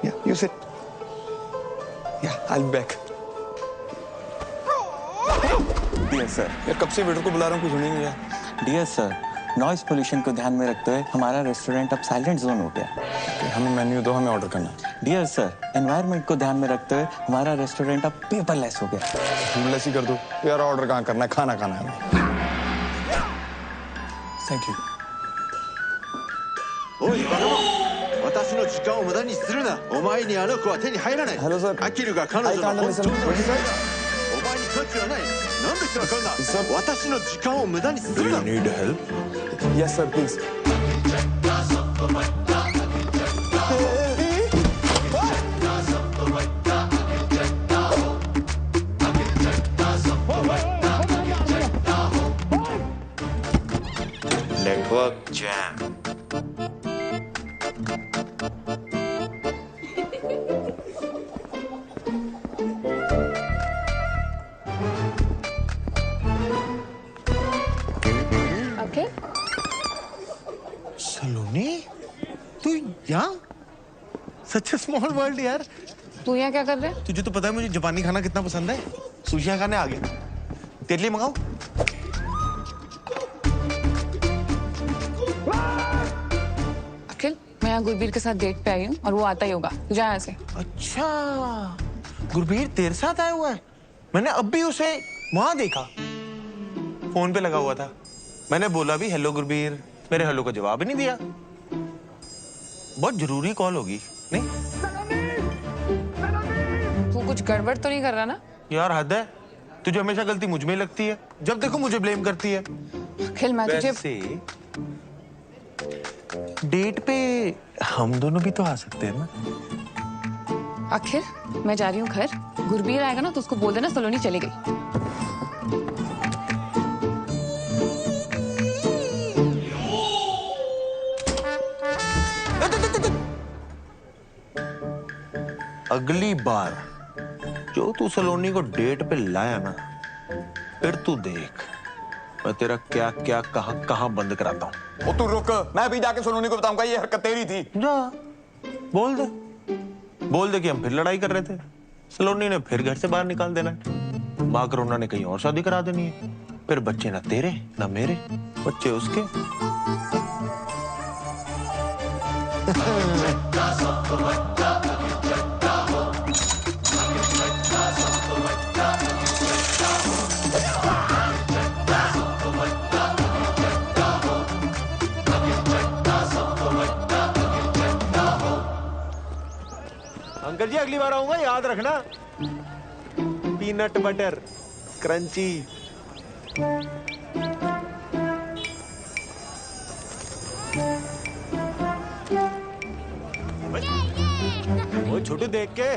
Yeah, you sit. Yeah, I'll be back. Dear sir. यार कब से वेटर को बुला रहा हूँ, कुछ नहीं मिला। Dear sir, नॉइज पोल्यूशन को ध्यान में रखते हुए हमारा रेस्टोरेंट अब साइलेंट जोन हो गया। हमें मेन्यू दो, हमें ऑर्डर करना है। डियर सर, एनवायरनमेंट को ध्यान में रखते हुए हमारा रेस्टोरेंट अब पेपरलेस हो गया। फूडलेस ही कर दो यार, ऑर्डर कहाँ करना है, खाना खाना है। Thank you. おいバカ者、私の時間を無駄にするな。お前にあの子は手に入らない。Hello sir。アキルが彼女の本当のお前に価値はない。なんでわかんな。私の時間を無駄にするな。 Do you need help? Yes sir, please. Network jam. Okay. सलोनी, तू यहाँ? Such a small world यार। तू यहाँ क्या कर रहा है? तुझे तो पता है मुझे जापानी खाना कितना पसंद है। सुशियाँ खाने आ गया। तेरे लिए मंगाऊं? अखिल, मैं यहाँ गुरबीर के साथ डेट पे आई हूँ और वो आता ही होगा। तू जा यहाँ से। अच्छा, गुरबीर तेरे साथ आया हुआ है? मैंने अब भी उसे वहां देखा, फोन पे लगा हुआ था। मैंने बोला भी हेलो गुरबीर, मेरे हेलो का जवाब ही नहीं दिया। बहुत जरूरी कॉल होगी, नहीं? तू कुछ गड़बड़ तो नहीं कर रहा ना? यार हद है, तुझे हमेशा गलती मुझ में ही लगती है। जब देखो मुझे ब्लेम करती है। अखिल, मैं तुझे डेट पे हम दोनों भी तो आ सकते हैं ना? अखिल, मैं जा रही हूँ घर। गुरबीर आएगा ना तो उसको बोल देना सलोनी चली गई। अगली बार जो तू सलोनी को डेट पे लाया ना, फिर तू देख मैं तेरा क्या क्या कहाँ बंद कराता हूँ। ओ तू रुक, मैं भी जाके सलोनी को बताऊंगा ये हरकत तेरी थी। जा, बोल दे कि हम फिर लड़ाई कर रहे थे। सलोनी ने फिर घर से बाहर निकाल देना है। माँ करोना ने कहीं और शादी करा देनी है। फिर बच्चे ना तेरे ना मेरे, बच्चे उसके। अंकल जी अगली बार आऊंगा, याद रखना। Peanut butter crunchy. वो छोटू देख के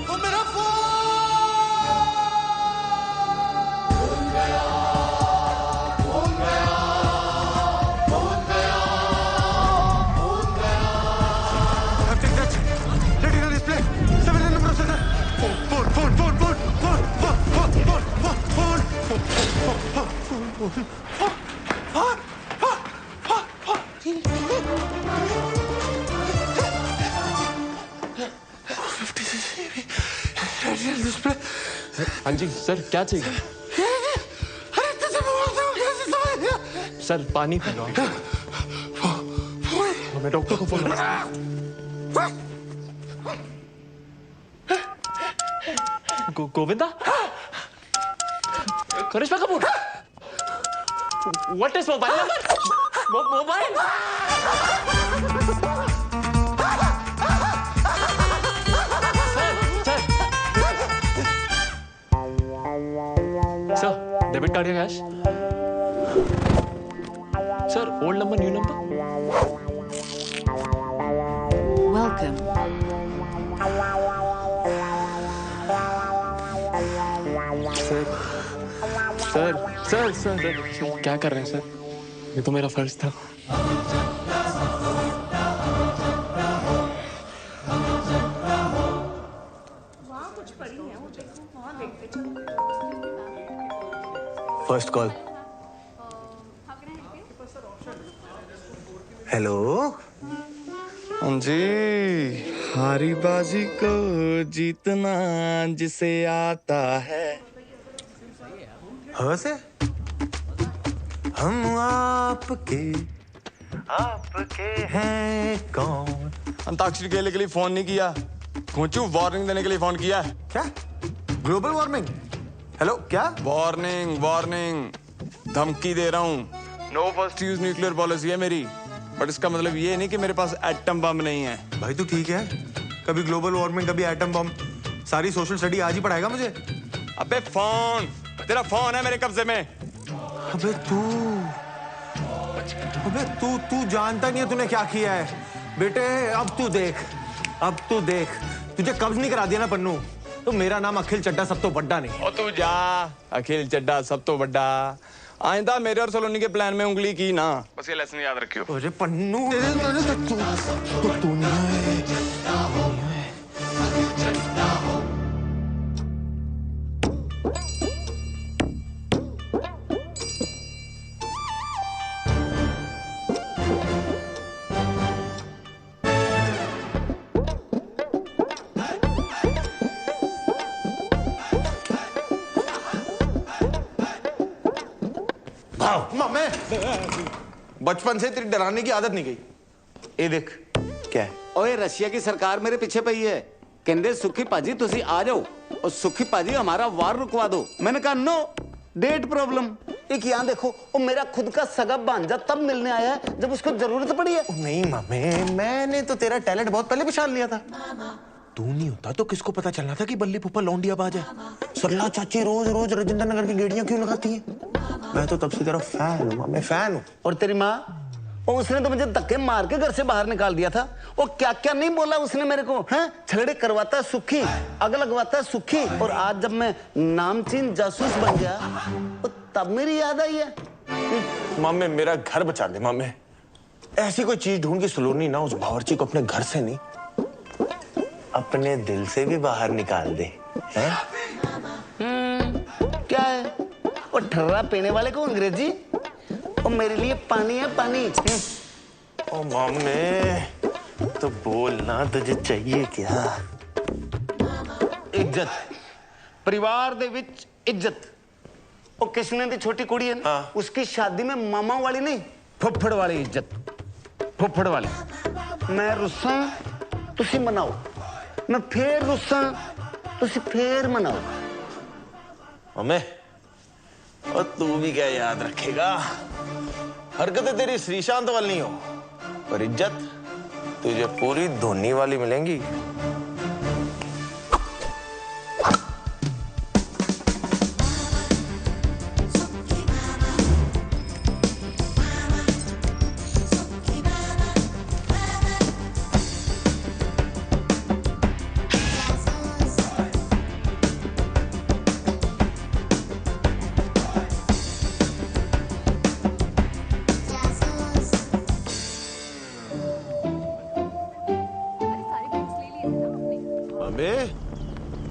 वो मेरा हाँ जी सर, क्या चाहिए? सर पानी पी लो। मैं डॉक्टर को phone Govinda, Karisma Kapoor, what is mobile number? Mobile sir, debit card या cash? Sir, old number new number? Welcome. Sir, क्या कर रहे हैं सर? ये तो मेरा फर्ज था। First call. हेलो। हाँ जी, हारी बाजी को जीतना जिसे आता है। हाँ से हम आपके हैं कौन? अंताक्षरी खेलने के लिए फोन नहीं किया, कोचू वार्निंग देने के लिए फोन किया। क्या? Global warming? हेलो क्या? वार्निंग वार्निंग, धमकी दे रहा हूँ। No first use nuclear policy है मेरी, बट इसका मतलब ये नहीं कि मेरे पास एटम बम नहीं है। भाई तू ठीक है? कभी ग्लोबल वार्मिंग, कभी एटम बम, सारी सोशल स्टडी आज ही पढ़ाएगा मुझे? अबे फोन, तेरा फोन है मेरे कब्जे में। अबे तू जानता नहीं है तूने क्या किया है बेटे। अब तू देख, तुझे कब्ज नहीं करा दिया ना पन्नू, तो मेरा नाम अखिल चड्डा सब तो बड्डा नहीं। और तू जा, अखिल चड्डा सब तो बड्डा। आइंदा मेरे और सलोनी के प्लान में उंगली की ना, बस ये लेसन याद रखियो। अरे पन्नू तू बचपन से तेरी डराने की आदत नहीं गई। ये देख क्या है। ओए रशिया की सरकार मेरे पीछे पई है, कहते सुखी पाजी तुसी आ जाओ और सुखी पाजी हमारा वार रुकवा दो। मैंने कहा नो, डेट प्रॉब्लम। एक यहाँ देखो, वो मेरा खुद का सगा भांजा तब मिलने आया है जब उसको जरूरत पड़ी है। नहीं मामे, मैंने तो तेरा टैलेंट बहुत पहले पहचान लिया था। तू नहीं होता तो किसको पता चलना था कि बल्ली फूफा लौंडिया बाज है। सरला चाची रोज रोज राजेंद्र नगर की गेड़ियां क्यों लगाती है? मैं तो तब से तेरा फैन हूँ, मैं फैन हूँ। और तेरी माँ, और उसने तो मुझे धक्के मार के घर से बाहर निकाल दिया था। वो क्या क्या नहीं बोला उसने मेरे को, हैं? छलड़े करवाता सुखी, आग लगवाता सुखी, और आज जब मैं नामचीन जासूस बन गया तो तब मेरी याद आई है। मामे मेरा घर बचा दे मामे, ऐसी कोई चीज ढूंढ के सलोनी ना उस बावर्ची को अपने घर से नहीं अपने दिल से भी बाहर निकाल दे। हैं? क्या है? वो ठर्रा पीने वाले को अंग्रेजी, और मेरे लिए पानी है पानी। ओ मामे तो बोलना, तुझे चाहिए क्या? इज्जत, परिवार दे विच इज्जत। और किसने दी छोटी कुड़ी है ना, हाँ। उसकी शादी में मामा वाली नहीं, फुफड़ वाली इज्जत, फुफड़ वाली। मैं रुस्सा तुसी मनाओ, मैं फिर रुस्सा तुसी फिर मनाओ। मामे और तू भी क्या याद रखेगा, हरकतें तेरी श्रीशांत वाली नहीं हो, पर इज्जत तुझे पूरी धोनी वाली मिलेंगी।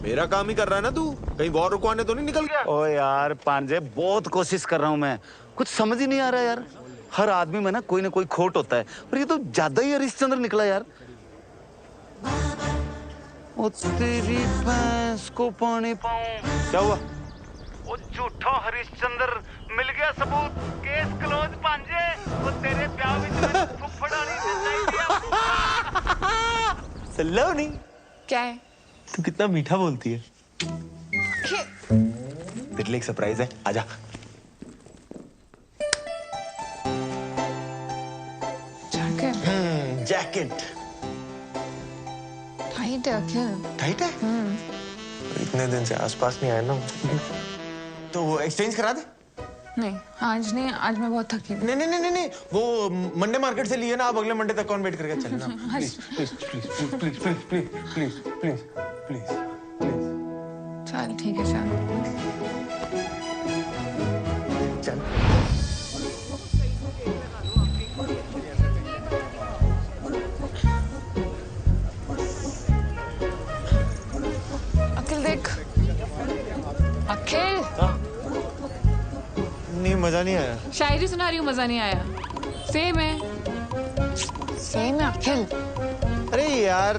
मेरा काम ही कर रहा है ना तू, कहीं वॉर रुकवाने तो नहीं निकल गया? ओ यार पांजे, बहुत कोशिश कर रहा हूं मैं, कुछ समझ ही नहीं आ रहा यार। हर आदमी में ना कोई खोट होता है, और ये तो ज्यादा ही हरिश्चंद्र निकला यार। ओ तेरी भैंस को पानी पाऊं। क्या हुआ? वो झूठा हरिश्चंद्र मिल गया सबूत, केस क्लोज पांजे। वो तेरे ब्याह विच में फुफड़ा नहीं चाहिए। सलोनी क्या है? तू कितना मीठा बोलती है। तेरे लिए एक सरप्राइज है, आजा। जैकेट टाइट है अखिल। टाइट है? इतने दिन से आसपास नहीं आया ना, तो वो एक्सचेंज करा दे। नहीं आज नहीं, आज मैं बहुत थकी हूँ। नहीं, वो मंडे मार्केट से लिए ना, आप अगले मंडे तक कौन वेट करके चलना। Please please please please please please please please please please. चल ठीक है चल। अखिल देख, अखिल। नहीं मजा नहीं आया। शायरी सुना रही हूँ, मजा नहीं आया। सेम है, सेम है अखिल। अरे यार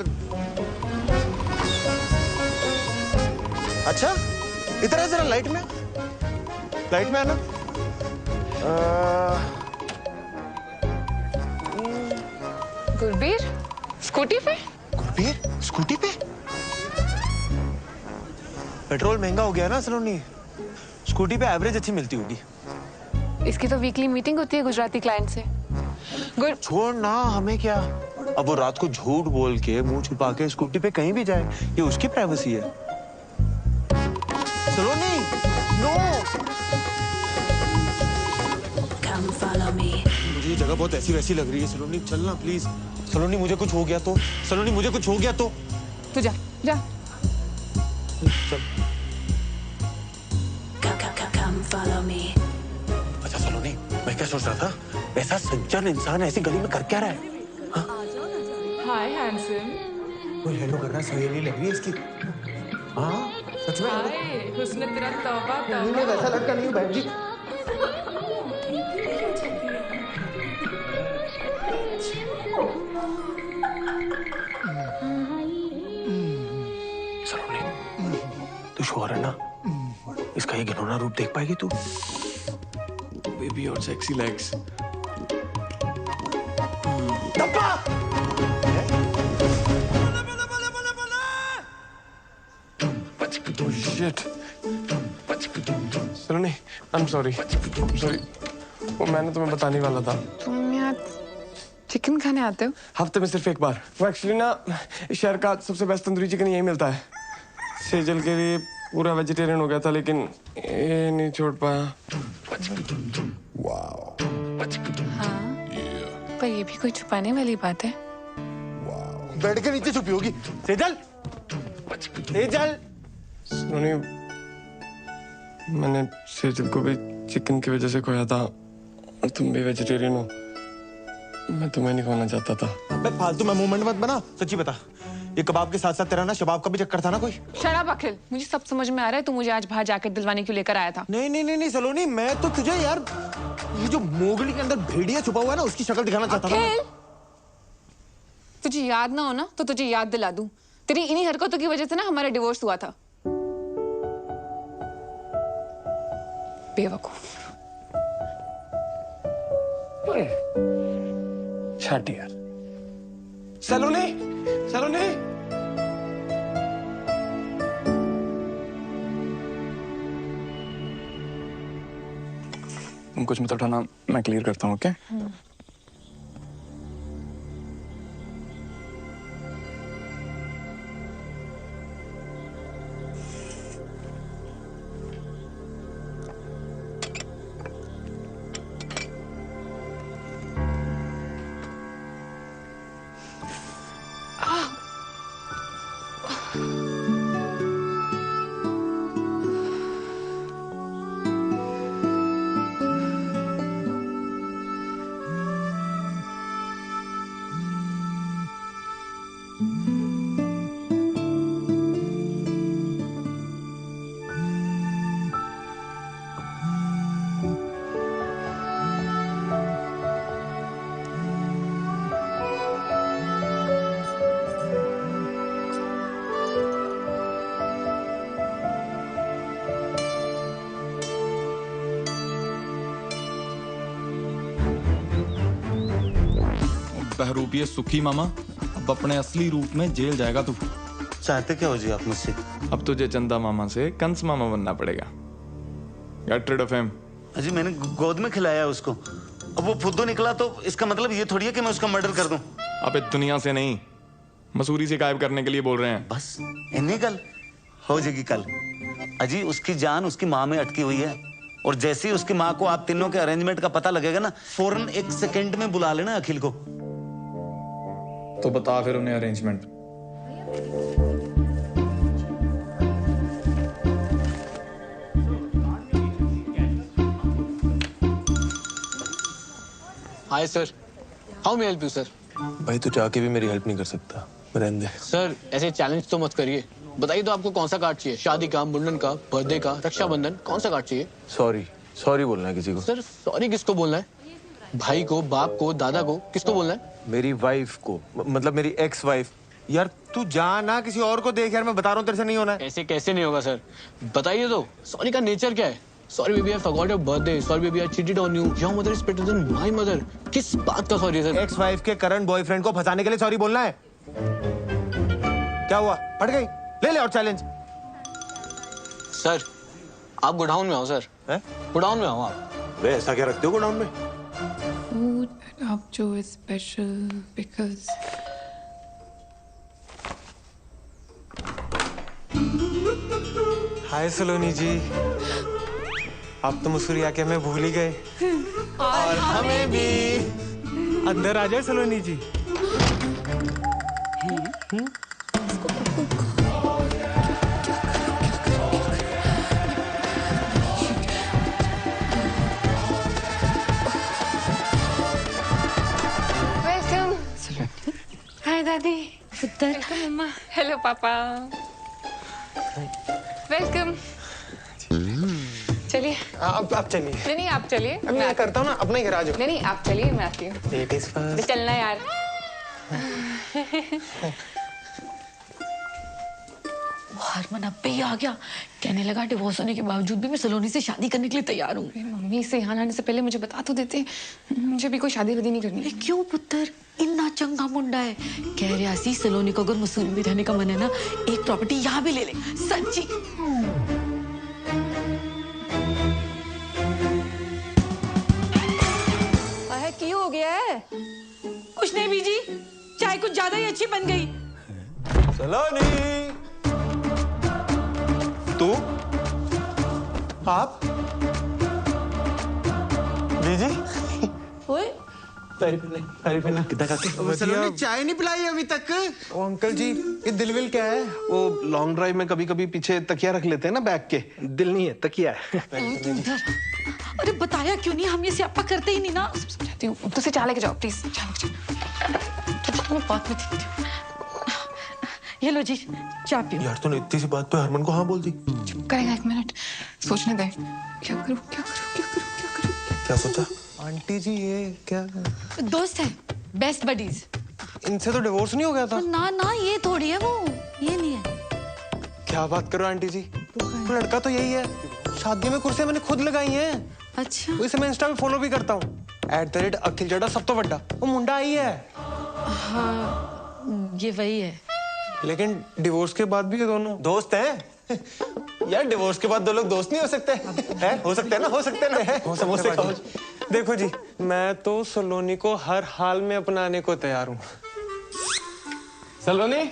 अच्छा इधर है, जरा लाइट में आना। गुरबीर स्कूटी पे? गुरबीर स्कूटी पे? पेट्रोल महंगा हो गया ना सलोनी, स्कूटी पे एवरेज अच्छी मिलती होगी। इसकी तो वीकली मीटिंग होती है गुजराती क्लाइंट से। छोड़ ना, हमें क्या। अब वो रात को झूठ बोल के मुंह छुपा के स्कूटी पे कहीं भी जाए, ये उसकी प्राइवेसी है। सलोनी नो, मुझे ये जगह बहुत ऐसी वैसी लग रही है। सलोनी चलना प्लीज। सलोनी मुझे कुछ हो गया तो, सलोनी मुझे कुछ हो गया तो। तू जा जा। चल। अच्छा सलोनी, मैं क्या सोच रहा था, ऐसा सज्जन इंसान ऐसी गली में कर क्या रहा है? हाय हैंडसम। कोई हेलो कर रहा है, सहेली लग रही है इसकी। हाँ सच में। हाय हुस्न तेरा तौबा तौबा। मैं वैसा लड़का नहीं हूँ बहन जी। सलोनी तू श्योर है ना, इसका ये घिनौना रूप देख पाएगी तू? बेबी और sexy legs. Shit. Saloni, I am sorry. वो मैंने तुम्हें बताने वाला था। तुम यहाँ चिकन खाने आते हो? हफ्ते में सिर्फ एक बार। वो एक्चुअली ना शहर का सबसे बेस्ट तंदूरी चिकन यही मिलता है। सेजल के लिए पूरा वेजिटेरियन हो गया था, लेकिन ये नहीं छोड़ पाया। हाँ, पर ये भी कोई छुपाने वाली बात है? बेड के नीचे छुपी होगी। सेजल, सेजल। सुनिए, मैंने सेजल को भी चिकन की वजह से खोया था, और तुम भी वेजिटेरियन हो। मैं तुम्हें नहीं खोना चाहता था। अबे फालतू में मूवमेंट मत बना, सच्ची बता। ये कबाब के साथ साथ तेरा ना शबाब का भी चक्कर था ना कोई? शराब अखिल, मुझे सब समझ में आ रहा है। तू मुझे आज बाहर जाके दिलवाने क्यों लेकर आया था? नहीं नहीं नहीं नहीं सलोनी, मैं तो तुझे यार ये जो मोगली के अंदर भेड़िया छुपा हुआ है ना, उसकी शक्ल दिखाना चाहता था। तुझे याद ना हो ना तो तुझे याद दिला दूं। तेरी इन्हीं हरकतों की वजह से ना हमारा डिवोर्स हुआ था। बेवकूफ। छाट यार। सलोनी, सलोनी। तुम कुछ मत उठाना, मैं क्लियर करता हूँ, ओके? बहरूपिये सुखी मामा, अब अपने असली रूप में जेल जाएगा तू। चाहते क्या हो जी आप मुझसे? अब तुझे चंदा मामा से कंस मामा बनना पड़ेगा। Get rid of him। अजी मैंने गोद में खिलाया उसको, अब वो फुद्दू निकला तो इसका मतलब ये थोड़ी है कि मैं उसका मर्डर कर दूं। अब दुनिया से नहीं, मसूरी से गायब करने के लिए बोल रहे हैं। बस इन्हीं कल हो जाएगी कल। अजी उसकी जान उसकी माँ में अटकी हुई है, और जैसे ही उसकी माँ को आप तीनों के अरेंजमेंट का पता लगेगा ना, फौरन 1 सेकंड में बुला लेना अखिल को। तो बता फिर उन्हें arrangement. Hi sir, how may help you sir? भाई तू जाके भी मेरी हेल्प नहीं कर सकता, रहने दे। सर ऐसे चैलेंज तो मत करिए। बताइए तो आपको कौन सा कार्ड चाहिए? शादी का, मुंडन का, बर्थडे का, रक्षाबंधन, कौन सा कार्ड चाहिए? सॉरी, सॉरी बोलना है किसी को। सर सॉरी किसको बोलना है? भाई को, बाप को, दादा को, किसको बोलना है? मेरी वाइफ को, मतलब मेरी एक्स वाइफ यार तू जा ना, किसी और को देख यार, मैं बता रहा हूँ तेरे से नहीं होना है। ऐसे कैसे नहीं होगा सर? बताइए तो, सॉरी का नेचर क्या है? Sorry baby I forgot your birthday, sorry baby I cheated on you, your mother is better than my mother. किस बात का सॉरी सर? एक्स वाइफ के करंट बॉयफ्रेंड को फंसाने के लिए सॉरी बोलना है? क्या हुआ, फट गई? ले ले और चैलेंज। सर आप गोडाउन में आओ सर। गोडाउन में आओ आप। वे ऐसा क्या रखते हो गोडाउन में? Food at Upjo is special because हाय सलोनी जी, आप तो मसूरिया के हमें भूल ही गए। और हमें भी। अंदर आ जाओ सलोनी जी। हाय दादी। वेलकम मम्मा। हेलो पापा। वेलकम। चलिए। आप चलिए। नहीं आप चलिए। मैं करता हूँ ना, अपना ही घर आ जाओ। नहीं आप चलिए, मैं आती हूँ। Ladies first. चलना यार। हरमन अब पे ही आ गया, कहने लगा डिवोर्स होने के बावजूद भी मैं सलोनी से शादी करने के लिए तैयार हूँ। मम्मी से यहाँ आने से पहले मुझे बता तो देते, मुझे भी कोई शादी वादी नहीं करनी। क्यों पुत्र, इतना चंगा मुंडा है। कह रहा सी सलोनी को अगर मसूरी में रहने का मन है ना, एक प्रॉपर्टी यहाँ भी ले ले। सच्ची। क्यों हो गया है? कुछ नहीं बीजी, चाय कुछ ज्यादा ही अच्छी बन गई। सलोनी, तू? आप? बीजी? ओए, सलोनी चाय नहीं पिलाई अभी तक? ओ अंकल जी, ये दिलविल क्या है? वो लॉन्ग ड्राइव में कभी कभी पीछे तकिया रख लेते हैं ना बैग के, दिल नहीं है तकिया है। अरे बताया क्यों नहीं, हम ये स्यापा करते ही नहीं ना। समझाती हूँ, तो से चाय लेके जाओ प्लीज। बात में देखती हूँ। ये लो जी, चाय पियो। यार तूने इतनी सी बात पे हरमन को हाँ बोल दी। चुप करेगा एक मिनट, सोचने दे। क्या करूँ क्या करूँ क्या करूँ क्या करूँ? क्या सोचा? आंटी जी ये क्या? दोस्त है, बेस्ट बडीज। इनसे तो डिवोर्स नहीं हो गया था? ना ना, ये थोड़ी है, वो ये नहीं है। क्या बात करो आंटी जी, वो लड़का तो यही है, शादी में कुर्सियां मैंने खुद लगाई हैं। अच्छा। इसे मैं इंस्टा पे फॉलो भी करता हूँ। @अखिल चड्डा सब तो बड़ा, वो मुंडा आई है। हाँ, ये वही है। लेकिन डिवोर्स के बाद भी ये दोनों दोस्त हैं? यार डिवोर्स के बाद दो लोग दोस्त नहीं हो सकते हैं? हो सकते हैं ना, हो सकते हैं ना। समोसे खाओ। देखो जी, मैं तो सलोनी को हर हाल में अपनाने को तैयार हूँ। सलोनी,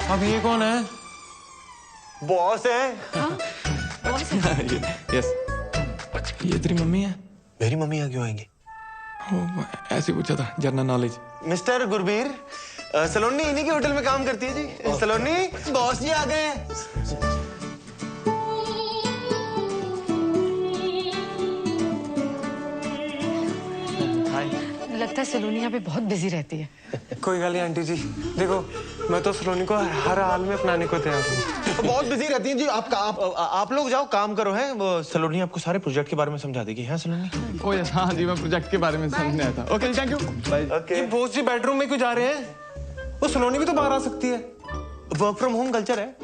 अब ये कौन है? बॉस है। यस, ये तेरी मम्मी है? मेरी मम्मी यहाँ क्यों आएंगी? ऐसे पूछा था, जनरल नॉलेज। मिस्टर गुरबीर, सलोनी इन्हीं के होटल में काम करती है जी। सलोनी, बॉस जी आ गए हैं। लगता है सलोनी यहाँ पे बहुत बिजी रहती है। कोई गल नहीं आंटी जी, देखो मैं तो सलोनी को हर हाल में अपनाने को तैयार हूँ। तो बहुत बिजी रहती हैं जी। आप लोग जाओ काम करो। हैं वो सलोनी आपको सारे प्रोजेक्ट के बारे में समझा देगी। है सलोनी? ओ यस, हाँ जी, मैं प्रोजेक्ट के बारे में समझने आया था। Okay thank you. ये बॉस जी बेडरूम में क्यों जा रहे हैं? वो सलोनी भी तो बाहर आ सकती है। वर्क फ्रॉम होम कल्चर है,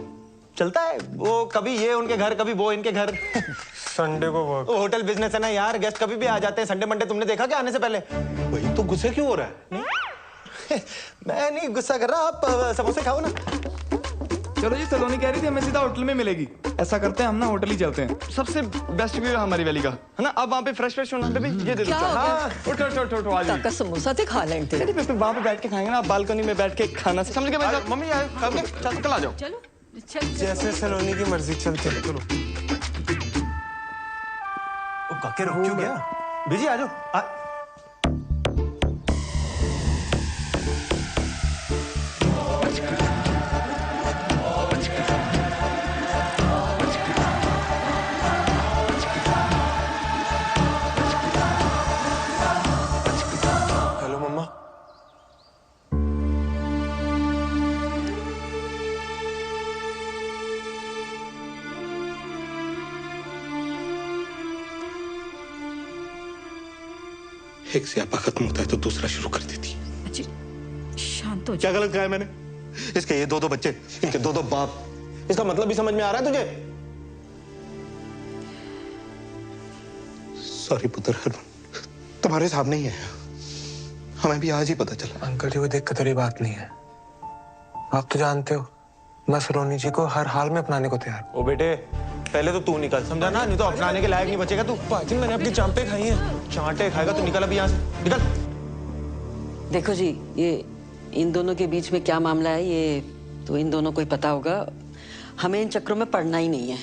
चलता है। वो कभी ये उनके घर, कभी वो इनके घर। संडे को वर्क। होटल बिजनेस है ना यार, गेस्ट कभी भी आ जाते हैं। संडे मंडे तुमने देखा क्या आने से पहले? वही तो गुस्से क्यों हो रहा है? मैं नहीं गुस्सा कर रहा, आप समोसे खाओ ना। चलो जी, सलोनी कह रही थी हमें सीधा होटल में मिलेगी। ऐसा करते हैं हम ना, होटल ही चलते हैं। सबसे बेस्ट व्यू है हमारी वैली का, है ना? अब वहाँ पे फ्रेश फ्रेश होना बेबी, ये दे दो। हाँ, उठो आ जाइए। समोसा थे खा लेंगे। अरे बेबी वहाँ पे बैठ के खाएंगे ना, बालकनी में बैठ के खाना। समझ गए भाई? मम्मी चल कल आ जाओ। चलो जैसे सलोनी की मर्जी, चलते हैं। चलो काके रुक क्यों गया? बिजी आ जाओ। हेलो मम्मा। एक स्यापा खत्म होता है तो दूसरा शुरू कर देती। शांत हो क्या गलत कहा है मैंने? इसके ये दो बच्चे, इनके दो बाप, इसका मतलब भी समझ में आ रहा है तुझे? सॉरी पुत्र, तुम्हारे सामने ही है, हमें भी आज ही पता चला। अंकल जी को देख कर तेरी बात नहीं है। आप तो जानते हो मैं सलोनी जी को हर हाल में अपनाने को तैयार। ओ बेटे, पहले तो तू निकल, समझा ना? नहीं तो अपनाने के लायक नहीं बचेगा तू। पाजी मैंने अपनी चांटे खाई हैं। चांटे खाएगा तो निकल अभी यहाँ से, निकल। देखो जी, ये इन दोनों के बीच में क्या मामला है ये तो इन दोनों को ही पता होगा। हमें इन चक्रों में पड़ना ही नहीं है।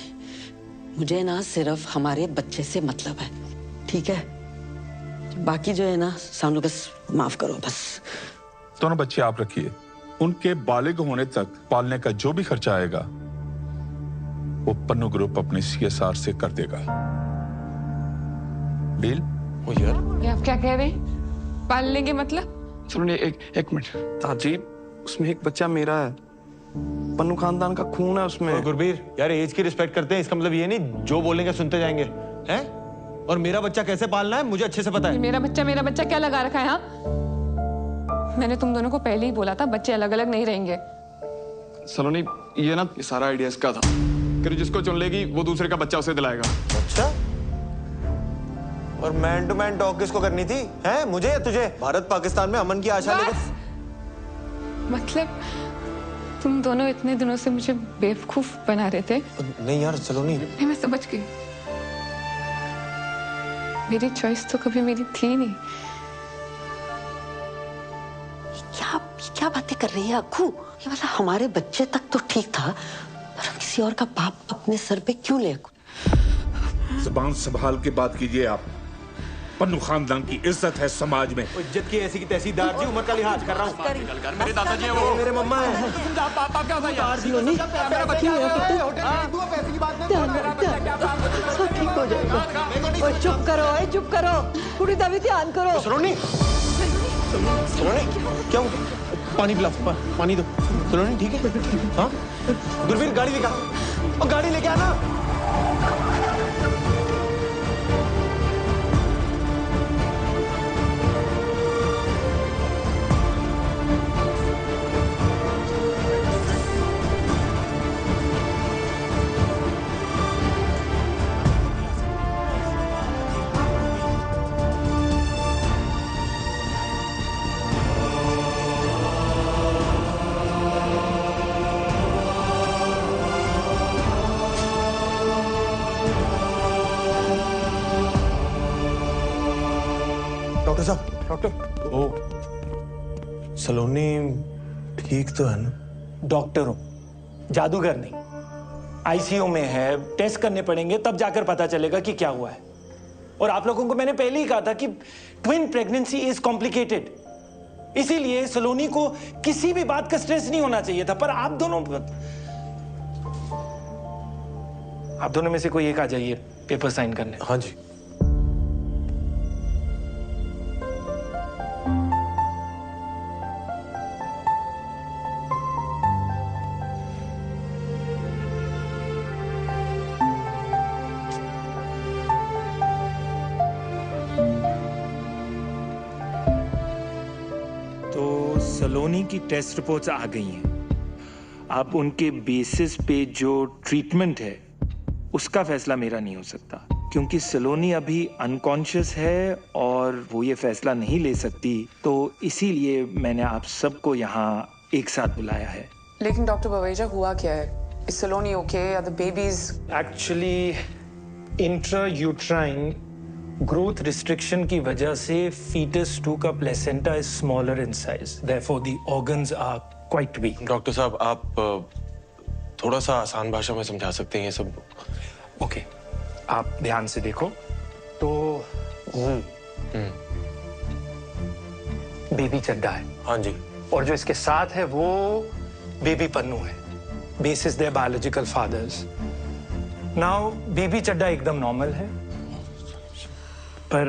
मुझे ना सिर्फ हमारे बच्चे से मतलब है, ठीक है? बाकी जो है ना सानू बस माफ करो बस। दोनों बच्चे आप रखिए, उनके बालिग होने तक पालने का जो भी खर्चा आएगा वो पन्नू ग्रुप अपने CSR से कर देगा। डील? ओ यार, ये आप क्या कह रहे हैं? पाल लेंगे मतलब? सुनिए एक मिनट ताजी, उसमें एक बच्चा मेरा है, पन्नू खानदान का खून है उसमें। गुरबीर यार, एज की रिस्पेक्ट करते हैं, इसका मतलब ये नहीं जो बोलेंगे सुनते जाएंगे, हैं? और मेरा बच्चा कैसे पालना है मुझे अच्छे से पता है। मेरा बच्चा क्या लगा रखा है? हाँ, मैंने तुम दोनों को पहले ही बोला था बच्चे अलग अलग नहीं रहेंगे। सलोनी, ये ना सारा आइडिया इसका था कि जिसको चुन लेगी वो दूसरे का बच्चा उसे दिलाएगा। अच्छा, और मैन टू मैन टॉक किसको करनी थी? हैं? मुझे या तुझे? भारत पाकिस्तान में अमन की आशा लेकर। मतलब तुम दोनों इतने दिनों से मुझे बेवकूफ बना रहे थे। नहीं यार सलोनी, नहीं, मैं समझ गई। मेरी चॉइस तो कभी मेरी थी नहीं। क्या बातें कर रही है अक्कू? ये मतलब हमारे बच्चे तक तो ठीक था, पर हम किसी और का बाप अपने सर पे क्यों ले? जुबान संभाल के बात कीजिए आप। पन्नू खानदान की इज्जत है समाज में। इज्जत की ऐसी की तैसी दारजी, उम्र का लिहाज कर रहा हूँ। मेरे दादाजी हैं वो, मेरे मम्मा है। पापा क्या था यार? मेरा बच्चा सब ठीक हो जाएगा। ओए चुप करो, पूरी दबी ध्यान करो। सलोनी, क्या हुआ? पानी पिला, पानी दो। सलोनी ठीक है? हाँ? गुरबीर गाड़ी लेके आ, और गाड़ी लेके आना। डॉक्टर, ओ सलोनी ठीक तो है ना? डॉक्टर हूं, जादूगर नहीं। ICU में है, टेस्ट करने पड़ेंगे तब जाकर पता चलेगा कि क्या हुआ है। और आप लोगों को मैंने पहले ही कहा था कि ट्विन प्रेगनेंसी इज कॉम्प्लिकेटेड, इसीलिए सलोनी को किसी भी बात का स्ट्रेस नहीं होना चाहिए था। पर आप दोनों में से कोई एक आ जाइए पेपर साइन करने। हाँ जी। सलोनी की टेस्ट रिपोर्ट्स आ गई हैं। अब उनके बेसिस पे जो ट्रीटमेंट है उसका फैसला मेरा नहीं हो सकता, क्योंकि सलोनी अभी अनकॉन्शियस है और वो ये फैसला नहीं ले सकती। तो इसीलिए मैंने आप सबको यहाँ एक साथ बुलाया है। लेकिन डॉक्टर बवेजा, हुआ क्या है? Is Saloni okay? Are the babies? Actually intrauterine growth restriction की वजह से fetus 2 का placenta is smaller in size, therefore the organs are quite weak. Doctor साहब, आप थोड़ा सा आसान भाषा में समझा सकते हैं ये सब? ओके, आप ध्यान से देखो तो बेबी चड्डा है। हाँ जी। और जो इसके साथ है वो बेबी पन्नू है, basis their biological fathers. Now baby Chadha एकदम नॉर्मल है, पर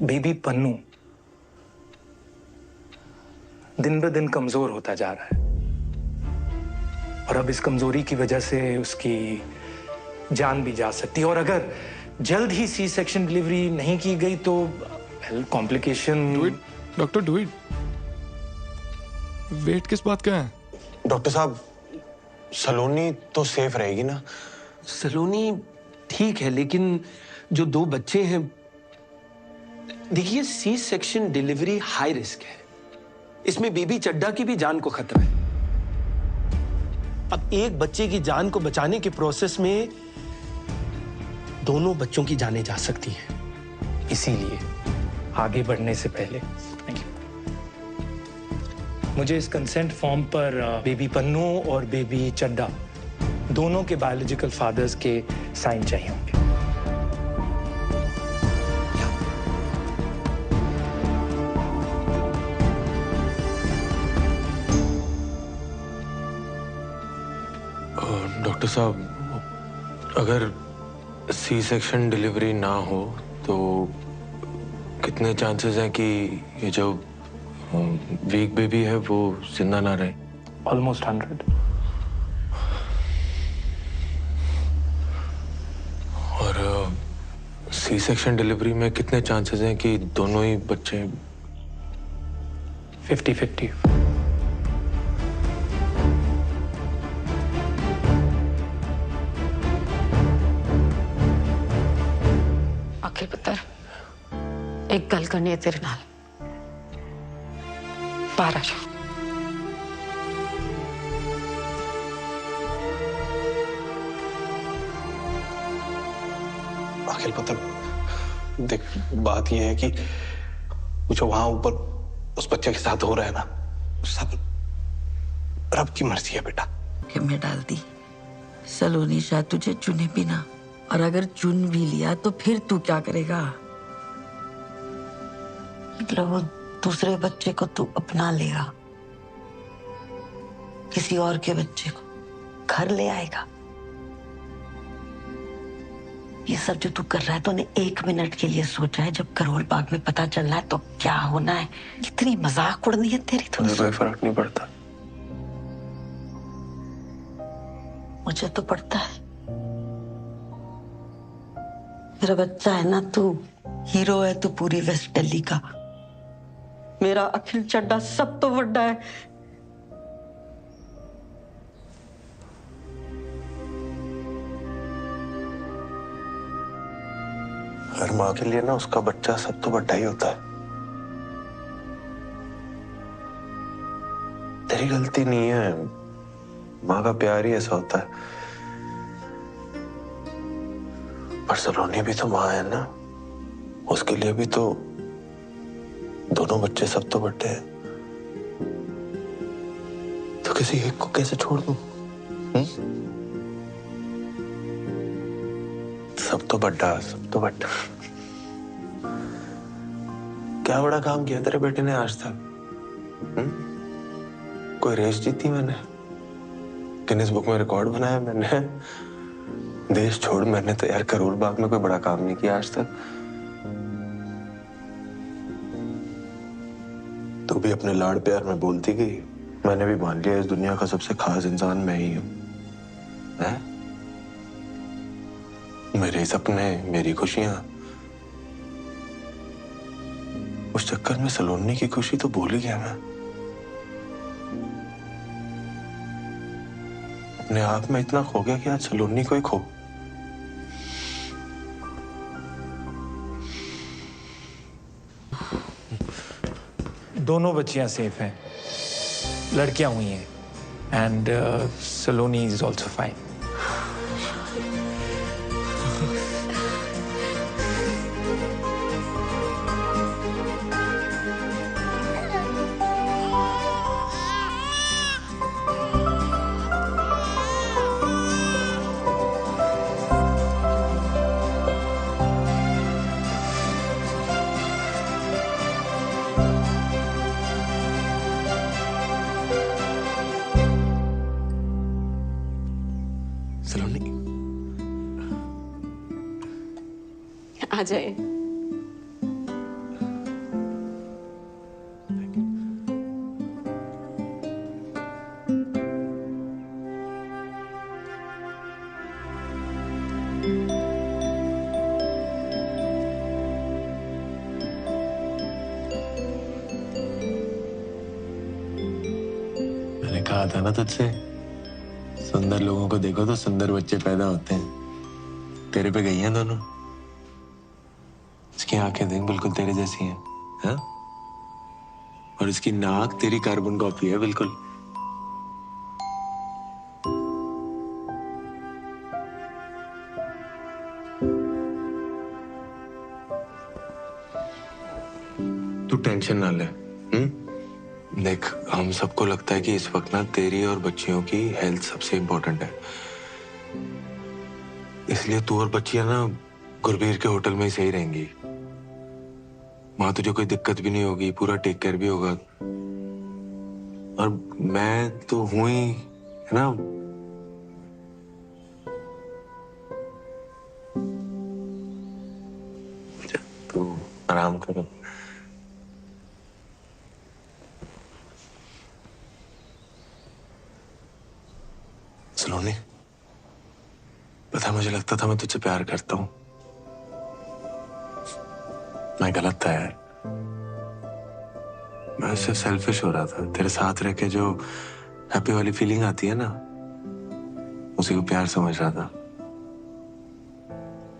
बेबी पन्नू दिन ब दिन कमजोर होता जा रहा है। और अब इस कमजोरी की वजह से उसकी जान भी जा सकती है। और अगर जल्द ही सी सेक्शन डिलीवरी नहीं की गई तो complication. Doctor do it. Wait किस बात का है? डॉक्टर साहब, सलोनी तो सेफ रहेगी ना? सलोनी ठीक है, लेकिन जो 2 बच्चे हैं, देखिए C section delivery high risk है। इसमें बेबी चड्डा की भी जान को खतरा है। अब एक बच्चे की जान को बचाने के प्रोसेस में दोनों बच्चों की जानें जा सकती हैं। इसीलिए आगे बढ़ने से पहले मुझे इस कंसेंट फॉर्म पर बेबी पन्नू और बेबी चड्डा दोनों के बायोलॉजिकल फादर्स के साइन चाहिए होंगे। डॉक्टर साहब, अगर सी सेक्शन डिलीवरी ना हो तो कितने चांसेस हैं कि ये जो वीक बेबी है वो जिंदा ना रहे? ऑलमोस्ट 100। और सी सेक्शन डिलीवरी में कितने चांसेस हैं कि दोनों ही बच्चे? 50-50। अखिल पुत्र, एक गल करनी है तेरे नाल। बाहर आ जा। अखिल पुत्र, देख बात यह है कि जो वहां ऊपर उस बच्चे के साथ हो रहा है ना, सब रब की मर्जी है बेटा। कि मैं डाल दी सलोनी शायद तुझे चुने भी ना, और अगर चुन भी लिया तो फिर तू क्या करेगा? मतलब वो दूसरे बच्चे को तू अपना लेगा, किसी और के बच्चे को घर ले आएगा। ये सब जो तू कर रहा है तूने 1 मिनट के लिए सोचा है? जब करोल बाग में पता चल रहा है तो क्या होना है? कितनी मजाक उड़नी है तेरी। मुझे कोई फर्क नहीं पड़ता। मुझे तो पड़ता है। मेरा बच्चा है ना तू, हीरो है तू पूरी वेस्ट दिल्ली का। मेरा अखिल चड्डा सब तो बड़ा है। हर माँ के लिए ना उसका बच्चा सब तो बड़ा ही होता है। तेरी गलती नहीं है, माँ का प्यार ही ऐसा होता है। पर सलोनी भी तो माँ है ना, उसके लिए भी तो दोनों बच्चे सब तो बड़े हैं। तो किसी एक को कैसे छोड़ दूं? सब तो बड़ा, सब तो बड़ा। क्या बड़ा काम किया तेरे बेटे ने आज तक? कोई रेस जीती मैंने, गिनीज बुक में रिकॉर्ड बनाया मैंने। देश छोड़, मैंने तो यार करोल बाग में कोई बड़ा काम नहीं किया आज तक। तू भी अपने लाड़ प्यार में बोलती गई, मैंने भी मान लिया इस दुनिया का सबसे खास इंसान मैं ही हूं। मेरे सपने, मेरी खुशियां, उस चक्कर में सलोनी की खुशी तो भूल ही गया मैं। अपने आप में इतना खो गया कि आज सलोनी को ही खो। दोनों बच्चियां सेफ हैं, लड़कियां हुई हैं, and Saloni is also fine. Saloni आ जाए। कहा था ना तुझसे, सुंदर लोगों को देखो तो सुंदर बच्चे पैदा होते हैं। तेरे पे गई हैं दोनों। इसकी आंखें देख, बिल्कुल तेरे जैसी हैं, हाँ? और इसकी नाक तेरी कार्बन कॉपी है बिल्कुल। तू टेंशन ना ले, देख, हम सबको लगता है कि इस वक्त ना तेरी और बच्चियों की हेल्थ सबसे इम्पोर्टेंट है, इसलिए तू और बच्चियां ना गुरबीर के होटल में ही सही रहेंगी। वहां तुझे कोई दिक्कत भी नहीं होगी, पूरा टेक केयर भी होगा। और मैं तो हूं ही, है ना। तू आराम करो। सलोनी, पता, मुझे लगता था मैं तुझसे प्यार करता हूं। मैं गलत था यार। मैं उससे सेल्फिश हो रहा था। तेरे साथ रह के जो हैप्पी वाली फीलिंग आती है ना, उसी को प्यार समझ रहा था।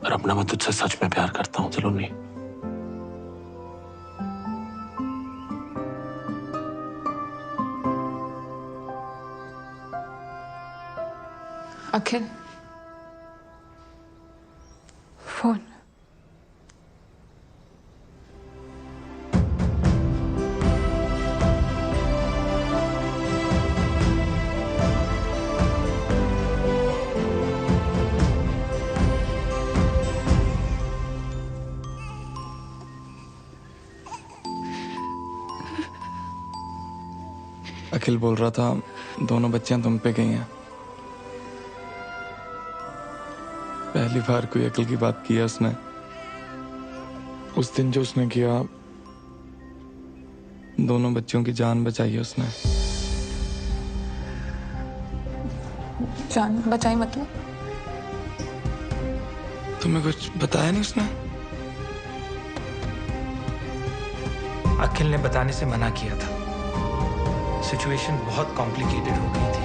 और अपना मैं तुझसे सच में प्यार करता हूं सलोनी। अखिल, फोन। अखिल बोल रहा था दोनों बच्चियां तुम पे गई हैं। पहली बार कोई अकल की बात की है उसने। उस दिन जो उसने किया, दोनों बच्चों की जान बचाई है उसने। जान बचाई मतलब? तुम्हें कुछ बताया नहीं उसने? अखिल ने बताने से मना किया था। सिचुएशन बहुत कॉम्प्लिकेटेड हो गई थी।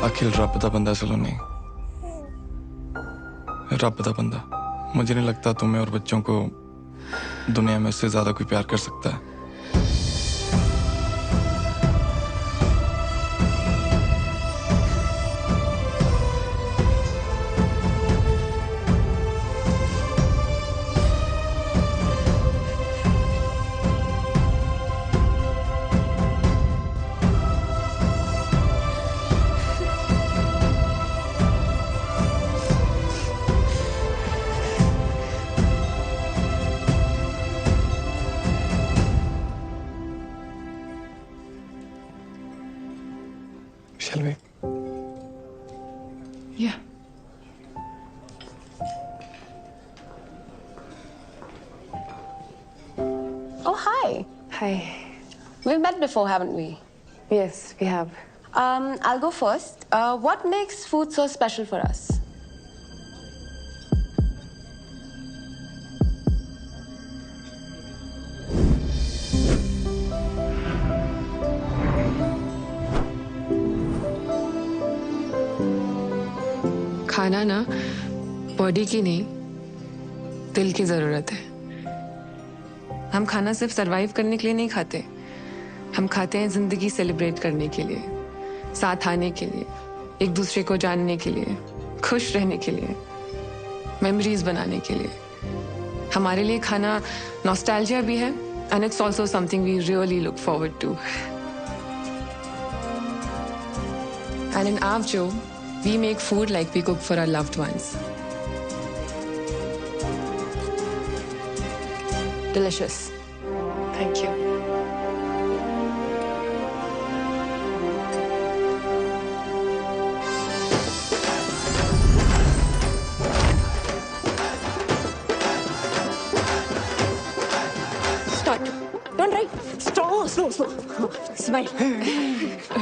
अखिल रब दा बंदा सलोनी, रब दा बंदा। मुझे नहीं लगता तुम्हें और बच्चों को दुनिया में उससे ज्यादा कोई प्यार कर सकता है। Shall we? Yeah. Oh, hi. Hi. We've met before, haven't we? Yes, we have. I'll go first. What makes food so special for us? खाना ना बॉडी की नहीं, दिल की जरूरत है। हम खाना सिर्फ सरवाइव करने के लिए नहीं खाते, हम खाते हैं जिंदगी सेलिब्रेट करने के लिए, साथ आने के लिए, एक दूसरे को जानने के लिए, खुश रहने के लिए, मेमोरीज बनाने के लिए। हमारे लिए खाना नॉस्टैल्जिया भी है, and it's also something we really look forward to. And in Avjo, we make food like we cook for our loved ones. Delicious. Thank you. Start. Don't write. Slow. Smile.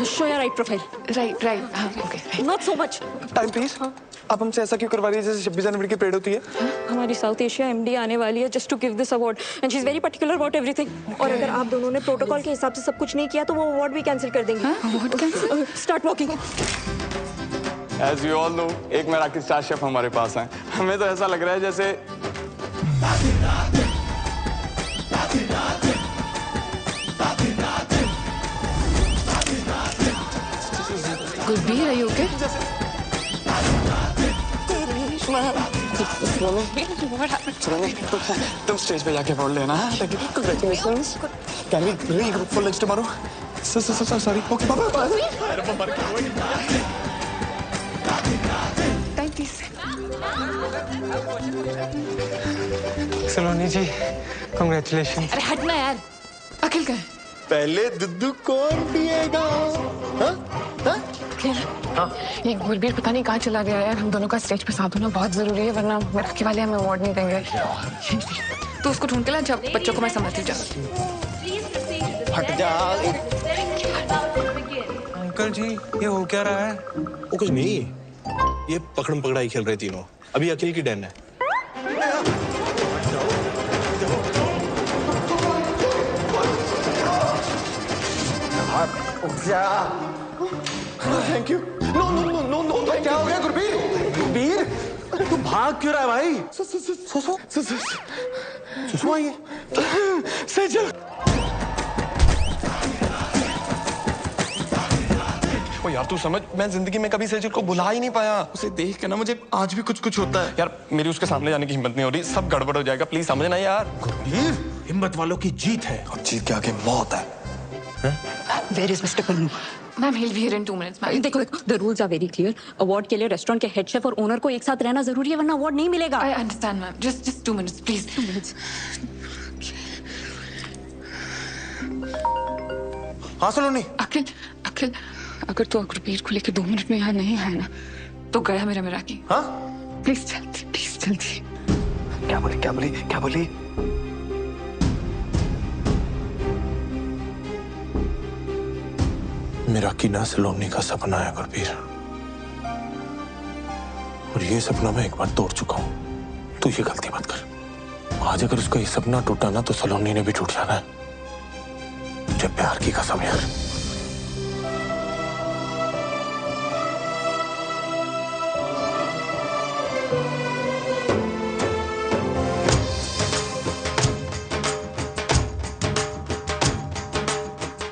Show your right profile. Right. हाँ, okay. Not so much. Time please. आप हमसे ऐसा क्यों करवा रही है जैसे 26 जनवरी की परेड होती है? हमारी साउथ एशिया एमडी आने वाली है just to give this award and she is very particular about everything. और अगर आप दोनों ने प्रोटोकॉल के हिसाब से सब कुछ नहीं किया तो वो अवार्ड भी कैंसिल कर देंगे। Award cancel? Start walking. As you all know, एक मराठी स्टार शेफ हमारे पास हैं। हमें तो ऐसा लग रहा है जैसे गुरबीर, are you okay? तुम स्टेज पे जाके बोल लेना। Congratulations. Can we regroup for lunch tomorrow? Sorry. Okay, bye. Saloni ji, congratulations. अरे हटना यार, अखिल का है। पहले दुद्धू कौन पिएगा? ये गुरबीर पता नहीं कहाँ चला गया यार। हम दोनों का स्टेज पे साथ होना बहुत जरूरी है, वरना मराठी वाले हमें अवार्ड नहीं देंगे। तो उसको ढूंढ के ला, जब बच्चों को मैं संभालती जा। हट जा। अंकल जी, ये हो क्या रहा है? वो कुछ नहीं, ये पकड़म पकड़ाई खेल रहे तीनों। अभी अखिल की टर्न है। Thank you. No. क्या हो गया गुरबीर? गुरबीर, तू भाग क्यों रहा है भाई? सुसु आई है। सेजल। ओ यार तू समझ, मैं जिंदगी में कभी सेजल को बुला ही नहीं पाया। उसे देख के ना मुझे आज भी कुछ होता है यार। मेरी उसके सामने जाने की हिम्मत नहीं हो रही। सब गड़बड़ हो जाएगा, प्लीज समझना यार। गुरबीर, हिम्मत वालों की जीत है और जीत के आगे मौत है। Where is Mr. Pannu? Ma'am, he'll be here in 2 minutes. Ma'am, देखो, the rules are very clear. Award के लिए रेस्टोरेंट के हेड शेफ और ओनर को एक साथ रहना जरूरी है, वरना अवार्ड नहीं मिलेगा। I understand, ma'am. Just 2 minutes, please. 2 minutes. हाँ सलोनी। अखिल, अगर तू गुरबीर को लेकर 2 मिनट में यहाँ नहीं है ना, तो गया मेरा मराठी। हाँ? प्लीज जल्दी। क्या बोली? मेरा कीना सलोनी का सपना है गुरबीर, और ये सपना मैं एक बार तोड़ चुका हूं। तू ये गलती मत कर। आज अगर उसका ये सपना टूटा ना तो सलोनी ने भी टूट जाना है। मुझे प्यार की कसम यार।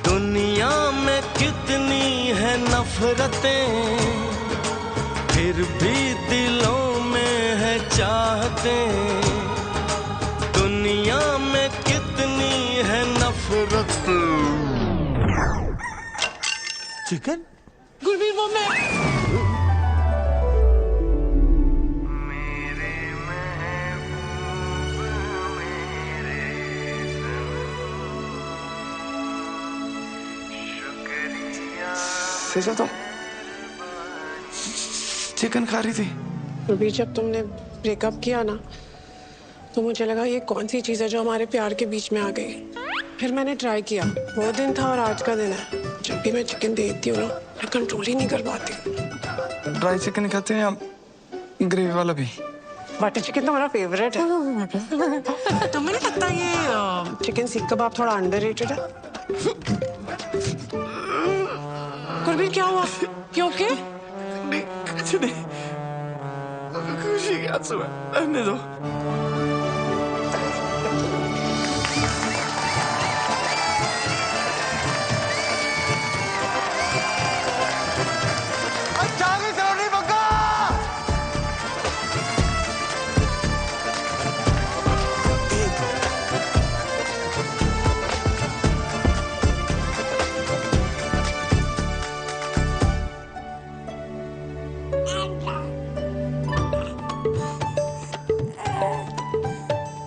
दुनिया में कितनी है नफरतें, फिर भी दिलों में है चाहतें। दुनिया में कितनी है नफरतें। चिकन? गुरबीर, वो मैं। सेजल तो चिकन खा रही थी। गुरबीर, जब तुमने ब्रेकअप किया ना, तो मुझे लगा ये कौन सी चीज है जो हमारे प्यार के बीच में आ गई। फिर मैंने ट्राई किया, वो दिन था और आज का दिन है। जब भी मैं चिकन देखती हूँ ना, मैं कंट्रोल ही नहीं कर पाती। ड्राई चिकन खाते हैं आप? ग्रेवी वाला भी? बटर चिकन तो मेरा फेवरेट है। तुम्हें नहीं लगता ये चिकन सीख कबाब थोड़ा अंडररेटेड है? गुरबीर, क्या हुआ? क्यों के? कुछ नहीं, खुशी के आंसू है, रहने दो।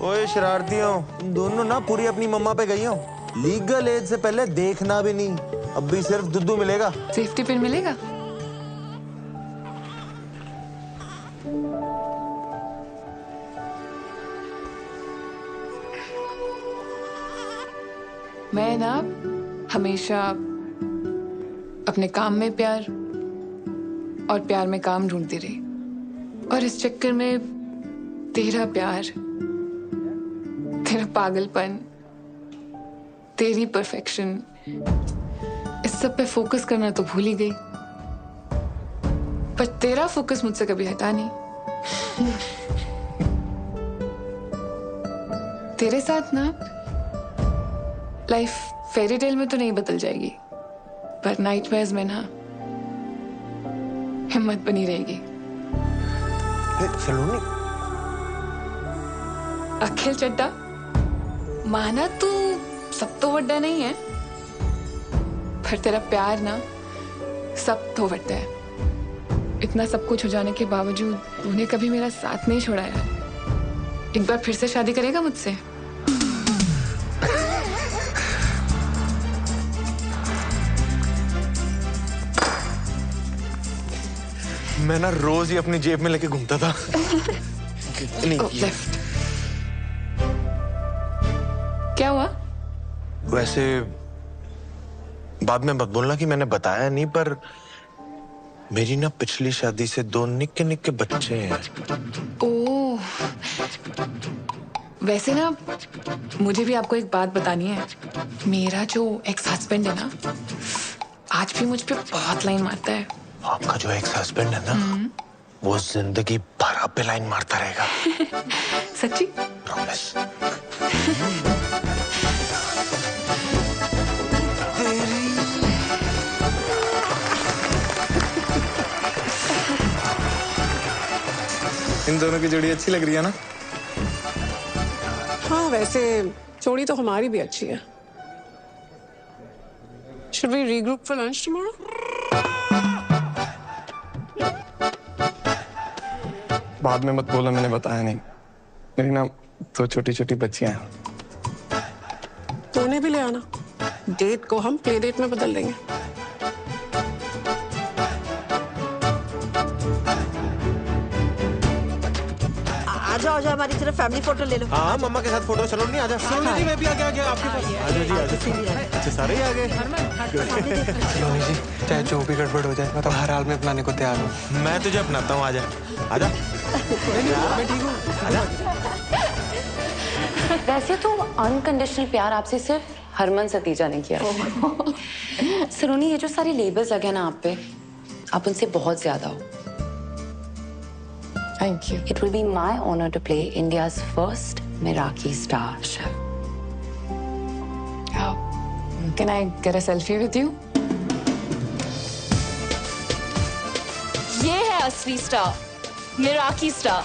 ओए शरारतियों, तुम दोनों ना पूरी अपनी मम्मा पे गई हो। लीगल एज से पहले देखना भी नहीं। अब भी सिर्फ दुद्धू मिलेगा। सेफ्टी पिन मिलेगा? मैं ना हमेशा अपने काम में प्यार और प्यार में काम ढूंढती रही, और इस चक्कर में तेरा प्यार, तेरा पागलपन, तेरी परफेक्शन, इस सब पे फोकस करना तो भूल ही गई। पर तेरा फोकस मुझसे कभी हटा नहीं। तेरे साथ ना लाइफ फेरी टेल में तो नहीं बदल जाएगी, पर नाइटमेयर्स में ना हिम्मत बनी रहेगी। सलोनी, अखिल चड्डा, माना तू सब तो वड्डा नहीं है, पर तेरा प्यार ना सब तो वड्डा है। इतना सब कुछ हो जाने के बावजूद तूने कभी मेरा साथ नहीं छोड़ा यार। एक बार फिर से शादी करेगा मुझसे? मैं ना रोज ही अपनी जेब में लेके घूमता था। क्या हुआ? वैसे बाद में मत बोलना कि मैंने बताया नहीं, पर मेरी ना पिछली शादी से 2 निक्के निक्के बच्चे हैं। ओह, वैसे ना मुझे भी आपको एक बात बतानी है। मेरा जो एक्स हस्बैंड है ना, आज भी मुझ पे बहुत लाइन मारता है। आपका जो एक्स हस्बैंड है ना, वो जिंदगी भर आप पे लाइन मारता रहेगा। सच्ची? प्रॉमिस। इन दोनों की जोड़ी अच्छी लग रही है ना? हाँ, वैसे जोड़ी तो हमारी भी अच्छी है। Should we regroup for lunch tomorrow? बाद में मत बोला मैंने बताया नहीं। मेरी ना 2 छोटी छोटी बच्चियां हैं। तो उन्हें भी ले आना। डेट को हम प्ले डेट में बदल देंगे। आजा आजा, हमारी तरफ फैमिली फोटो ले लो। हाँ, मम्मा के साथ फोटो। चलो नहीं, आजा। सलोनी जी, मैं भी आ गया आपके पास। आजा जी, आजा। अच्छा, सारे ही आ गए। सलोनी जी, चाहे जो भी गड़बड़ हो जाए, मैं तो हर हाल में अपनाने को तैयार हूँ। मैं तुझे अपनाता हूँ, आजा। आजा। मैं ठीक हूँ। आजा। वैसे तो अनकंडीशनल प्यार आपसे सिर्फ हरमन सतीजा ने किया। सलोनी, ये जो सारे लेबल्स लगे ना आप पे, आप उनसे बहुत ज्यादा हो। Thank you. It will be my honor to play India's first Meraki star chef. Can I get a selfie with you? ये है असली स्टार, मेराकी स्टार।